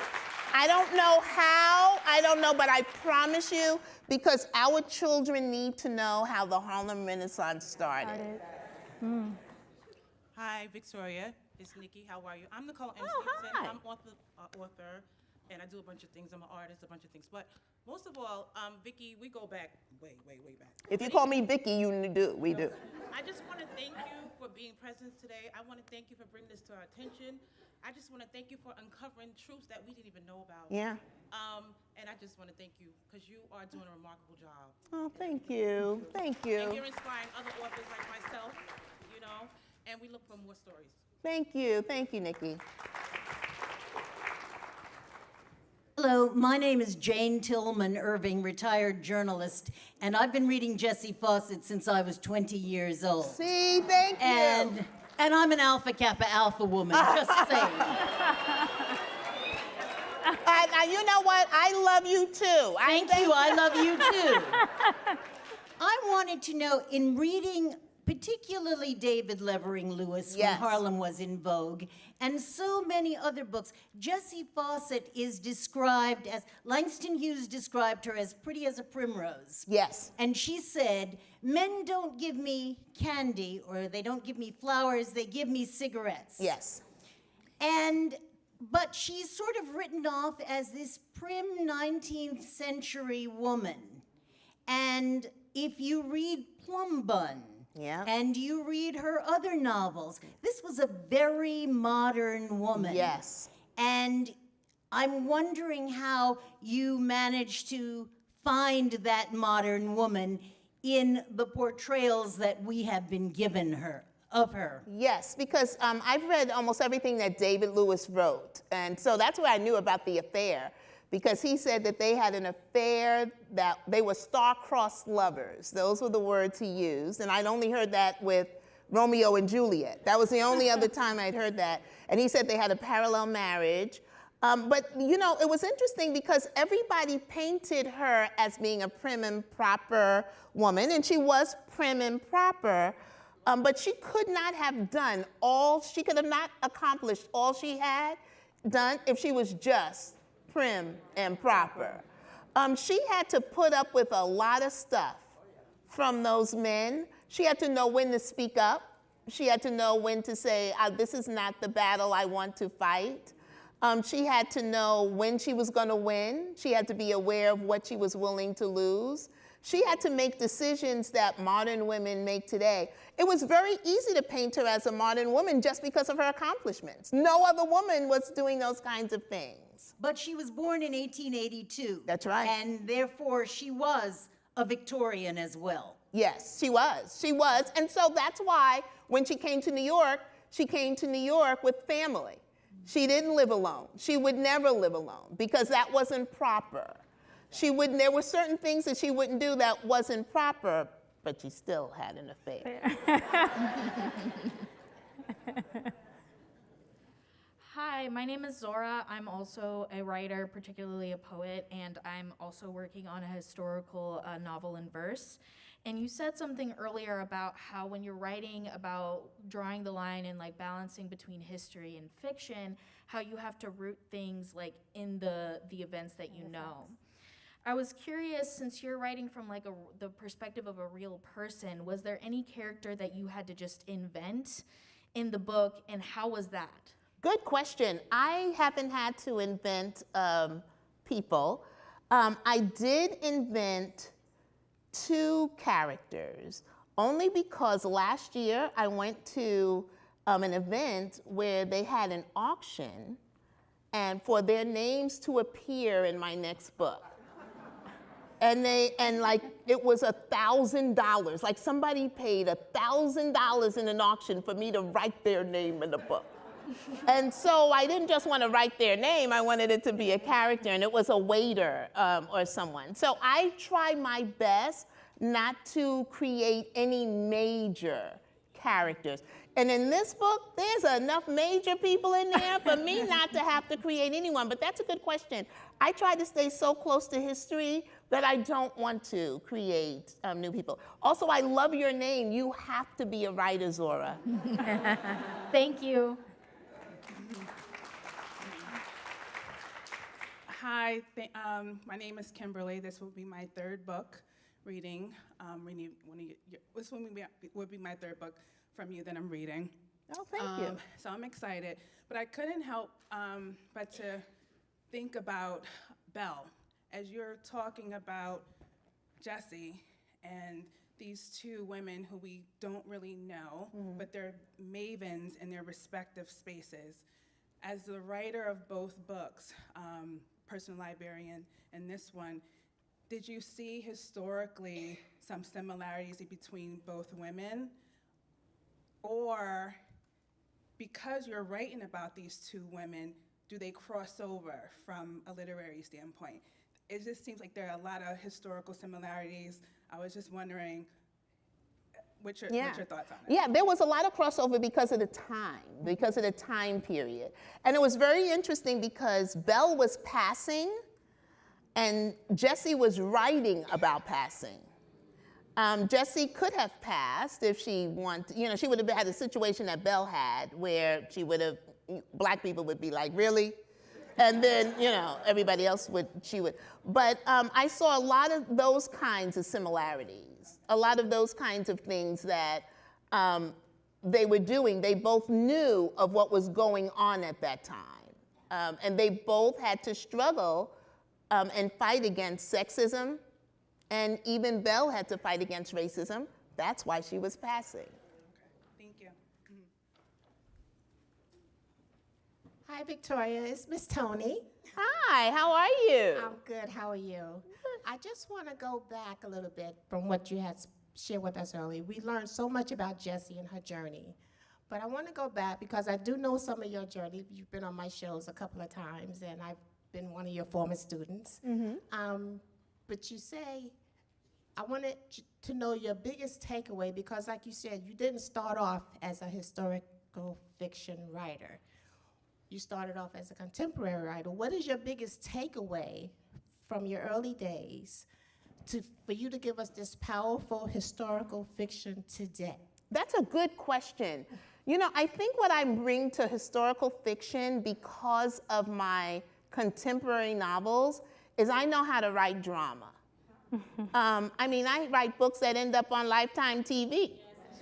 I don't know how, I don't know, but I promise you, because our children need to know how the Harlem Renaissance started. Hi, Victoria. It's Nikki. How are you? I'm Nicole M. Oh, Stevenson. hi. I'm author, and I do a bunch of things. I'm an artist, a bunch of things. But most of all, Vicki, we go back way back. If you call me Vicky, you do. We do. I just want to thank you for being present today. I want to thank you for bringing this to our attention. I just want to thank you for uncovering truths that we didn't even know about. Yeah. And I just want to thank you because you are doing a remarkable job. Oh, thank you. Thank And you. you're inspiring other authors like myself, you know, and we look for more stories. Thank you. Thank you, Nikki. Hello, my name is Jane Tillman Irving, retired journalist, and I've been reading Jessie Fauset since I was 20 years old. See, thank you. And I'm an Alpha Kappa Alpha woman, just saying. You know what? I love you too. Thank you, I love you too. I wanted to know, in reading particularly David Levering Lewis, Yes. when Harlem was in vogue, and so many other books, Jessie Fauset is described as, Langston Hughes described her as pretty as a primrose. Yes. And she said, men don't give me candy, or they don't give me flowers, they give me cigarettes. Yes. But she's sort of written off as this prim 19th century woman. And if you read Plum Bun, Yeah. and you read her other novels, this was a very modern woman. Yes. And I'm wondering how you managed to find that modern woman in the portrayals that we have been given her, of her. Yes, because I've read almost everything that David Lewis wrote. And so that's where I knew about the affair, because he said that they had an affair, that they were star-crossed lovers. Those were the words he used. And I'd only heard that with Romeo and Juliet. That was the only other time I'd heard that. And he said they had a parallel marriage. But, you know, it was interesting because everybody painted her as being a prim and proper woman, and she was prim and proper, but she could not have done she could have not accomplished all she had done if she was just prim and proper. She had to put up with a lot of stuff from those men. She had to know when to speak up. She had to know when to say, this is not the battle I want to fight. She had to know when she was going to win. She had to be aware of what she was willing to lose. She had to make decisions that modern women make today. It was very easy to paint her as a modern woman just because of her accomplishments. No other woman was doing those kinds of things. But she was born in 1882. That's right. And therefore she was a Victorian as well. Yes, she was. She was. And so that's why when she came to New York with family. She didn't live alone. She would never live alone because that wasn't proper. There were certain things that she wouldn't do that wasn't proper, but she still had an affair. Hi, my name is Zora. I'm also a writer, particularly a poet, and I'm also working on a historical novel in verse. And you said something earlier about how when you're writing about drawing the line and like balancing between history and fiction, how you have to root things like in the events that you know. I was curious, since you're writing from like the perspective of a real person, was there any character that you had to just invent in the book, and how was that? Good question. I haven't had to invent people. I did invent 2 characters, only because last year I went to an event where they had an auction and for their names to appear in my next book. And it was $1,000. Like somebody paid $1,000 in an auction for me to write their name in the book. And so I didn't just want to write their name, I wanted it to be a character, and it was a waiter or someone. So I try my best not to create any major characters. And in this book, there's enough major people in there for me not to have to create anyone. But that's a good question. I try to stay so close to history that I don't want to create new people. Also, I love your name. You have to be a writer, Zora. Thank you. Hi, my name is Kimberly. This will be my third book reading. This will be my third book from you that I'm reading. Oh, thank you. So I'm excited, but I couldn't help but to think about Belle as you're talking about Jessie and these two women who we don't really know, but they're mavens in their respective spaces. As the writer of both books, Personal Librarian and this one, did you see historically some similarities between both women? Or because you're writing about these two women, do they cross over from a literary standpoint? It just seems like there are a lot of historical similarities. I was just wondering what's your thoughts on it? Yeah, there was a lot of crossover because of the time period. And it was very interesting because Belle was passing and Jessie was writing about passing. Jessie could have passed if she wanted, she would have had a situation that Belle had where black people would be like, really? And then, everybody else she would. But I saw a lot of those kinds of similarities, a lot of those kinds of things that they were doing. They both knew of what was going on at that time. And they both had to struggle and fight against sexism. And even Belle had to fight against racism. That's why she was passing. Okay. Thank you. Hi, Victoria. It's Miss Tony. Hi, how are you? I'm good. How are you? I just want to go back a little bit from what you had shared with us earlier. We learned so much about Jessie and her journey. But I want to go back because I do know some of your journey. You've been on my shows a couple of times, and I've been one of your former students. But you say, I wanted to know your biggest takeaway because, like you said, you didn't start off as a historical fiction writer. You started off as a contemporary writer. What is your biggest takeaway from your early days for you to give us this powerful historical fiction today? That's a good question. I think what I bring to historical fiction because of my contemporary novels is I know how to write drama. I write books that end up on Lifetime TV. That's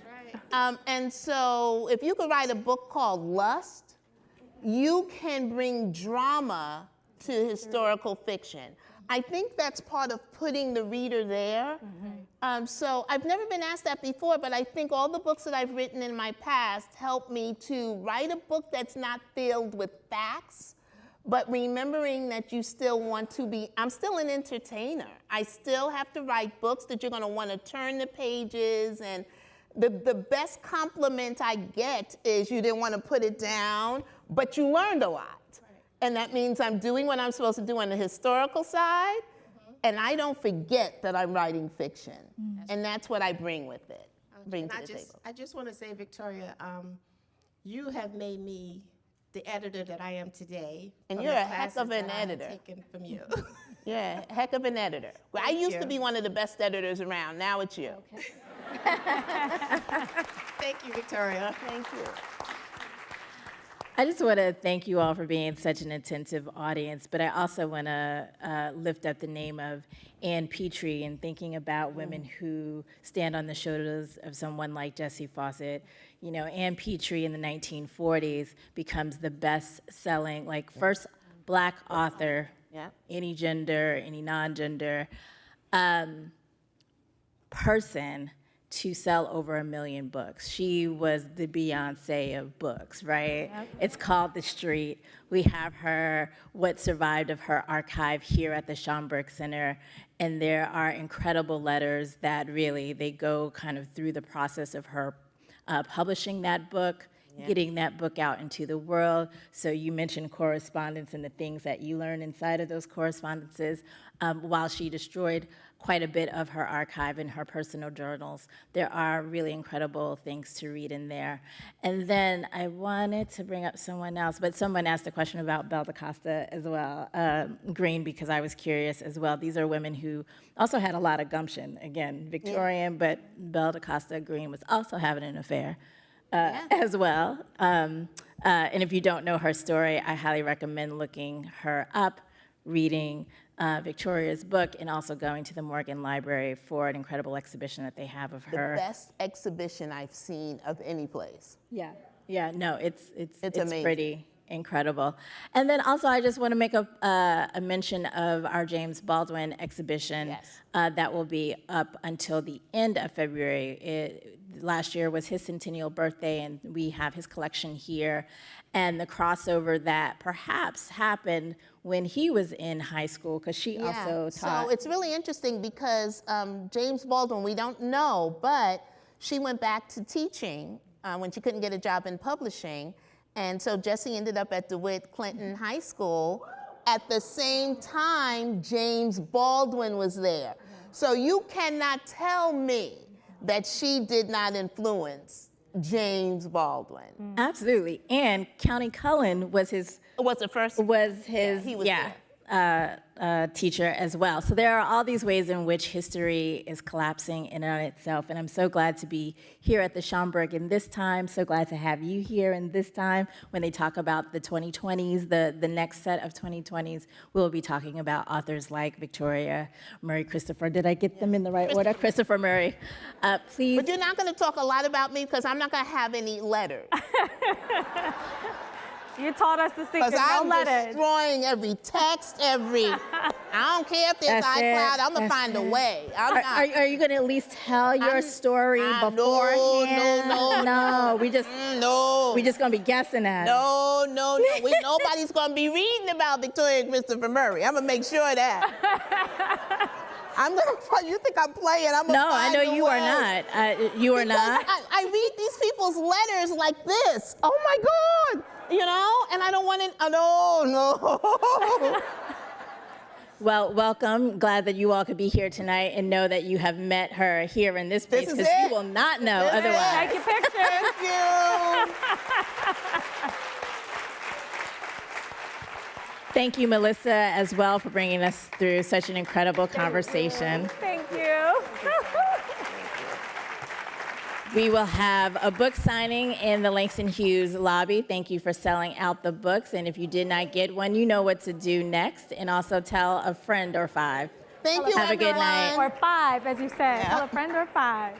right. And so if you could write a book called Lust, you can bring drama to historical fiction. I think that's part of putting the reader there. So I've never been asked that before, but I think all the books that I've written in my past help me to write a book that's not filled with facts, but remembering that you still want to be, I'm still an entertainer. I still have to write books that you're gonna wanna turn the pages, and the best compliment I get is you didn't wanna put it down, but you learned a lot. Right. And that means I'm doing what I'm supposed to do on the historical side, and I don't forget that I'm writing fiction. And that's what I bring with it, bring to the table. I just wanna say, Victoria, you have made me the editor that I am today. And you're a heck of an editor. Taken from you. Yeah, a heck of an editor. Well, I used to be one of the best editors around. Now it's you. Okay. Thank you, Victoria. Thank you. I just want to thank you all for being such an attentive audience, but I also want to lift up the name of Ann Petrie and thinking about women who stand on the shoulders of someone like Jessie Fauset. Ann Petrie in the 1940s becomes the best-selling, first Black author, any gender, any non-gender, person to sell over 1 million books. She was the Beyonce of books, right? Yep. It's called The Street. We have what survived of her archive here at the Schomburg Center, and there are incredible letters that really, they go kind of through the process of her publishing that book, getting that book out into the world. So you mentioned correspondence and the things that you learn inside of those correspondences. While she destroyed quite a bit of her archive in her personal journals. There are really incredible things to read in there. And then I wanted to bring up someone else, but someone asked a question about Belle DaCosta as well, Green, because I was curious as well. These are women who also had a lot of gumption. Again, Victorian, but Belle DaCosta Green was also having an affair as well. And if you don't know her story, I highly recommend looking her up, reading Victoria's book, and also going to the Morgan Library for an incredible exhibition that they have of her. The best exhibition I've seen of any place. Yeah, no, it's amazing. pretty incredible. And then also, I just want to make a mention of our James Baldwin exhibition that will be up until the end of February. Last year was his centennial birthday, and we have his collection here. And the crossover that perhaps happened when he was in high school, because she also taught. So it's really interesting because James Baldwin, we don't know, but she went back to teaching when she couldn't get a job in publishing. And so Jessie ended up at DeWitt Clinton High School. At the same time, James Baldwin was there. So you cannot tell me that she did not influence James Baldwin. Absolutely. And Countee Cullen was his teacher as well. So there are all these ways in which history is collapsing in and on itself. And I'm so glad to be here at the Schomburg in this time. So glad to have you here in this time. When they talk about the 2020s, the next set of 2020s, we'll be talking about authors like Victoria Murray Christopher. Did I get them in the right order? Christopher Murray. Please. But you're not going to talk a lot about me because I'm not going to have any letters. You taught us the secret, no letters. Because I'm destroying every text, I don't care if there's iCloud, I'm going to find a way. Are you going to at least tell your story beforehand? No. We just going to be guessing at it. No. Nobody's going to be reading about Victoria Christopher Murray. I'm going to make sure of that. You think I'm playing? No, I know you are not. You are not. I read these people's letters like this. Oh my God. And I don't want it. No. Well, welcome. Glad that you all could be here tonight and know that you have met her here in this place, because you will not know otherwise. Thank you, pictures. Thank you. Thank you, Melissa, as well, for bringing us through such an incredible conversation. Thank you. We will have a book signing in the Langston Hughes lobby. Thank you for selling out the books. And if you did not get one, you know what to do next. And also tell a friend or five. Thank you, Have a good night. Or five, as you said. Yeah. Tell a friend or five.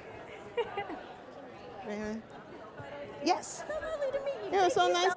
Yes. It was so nice.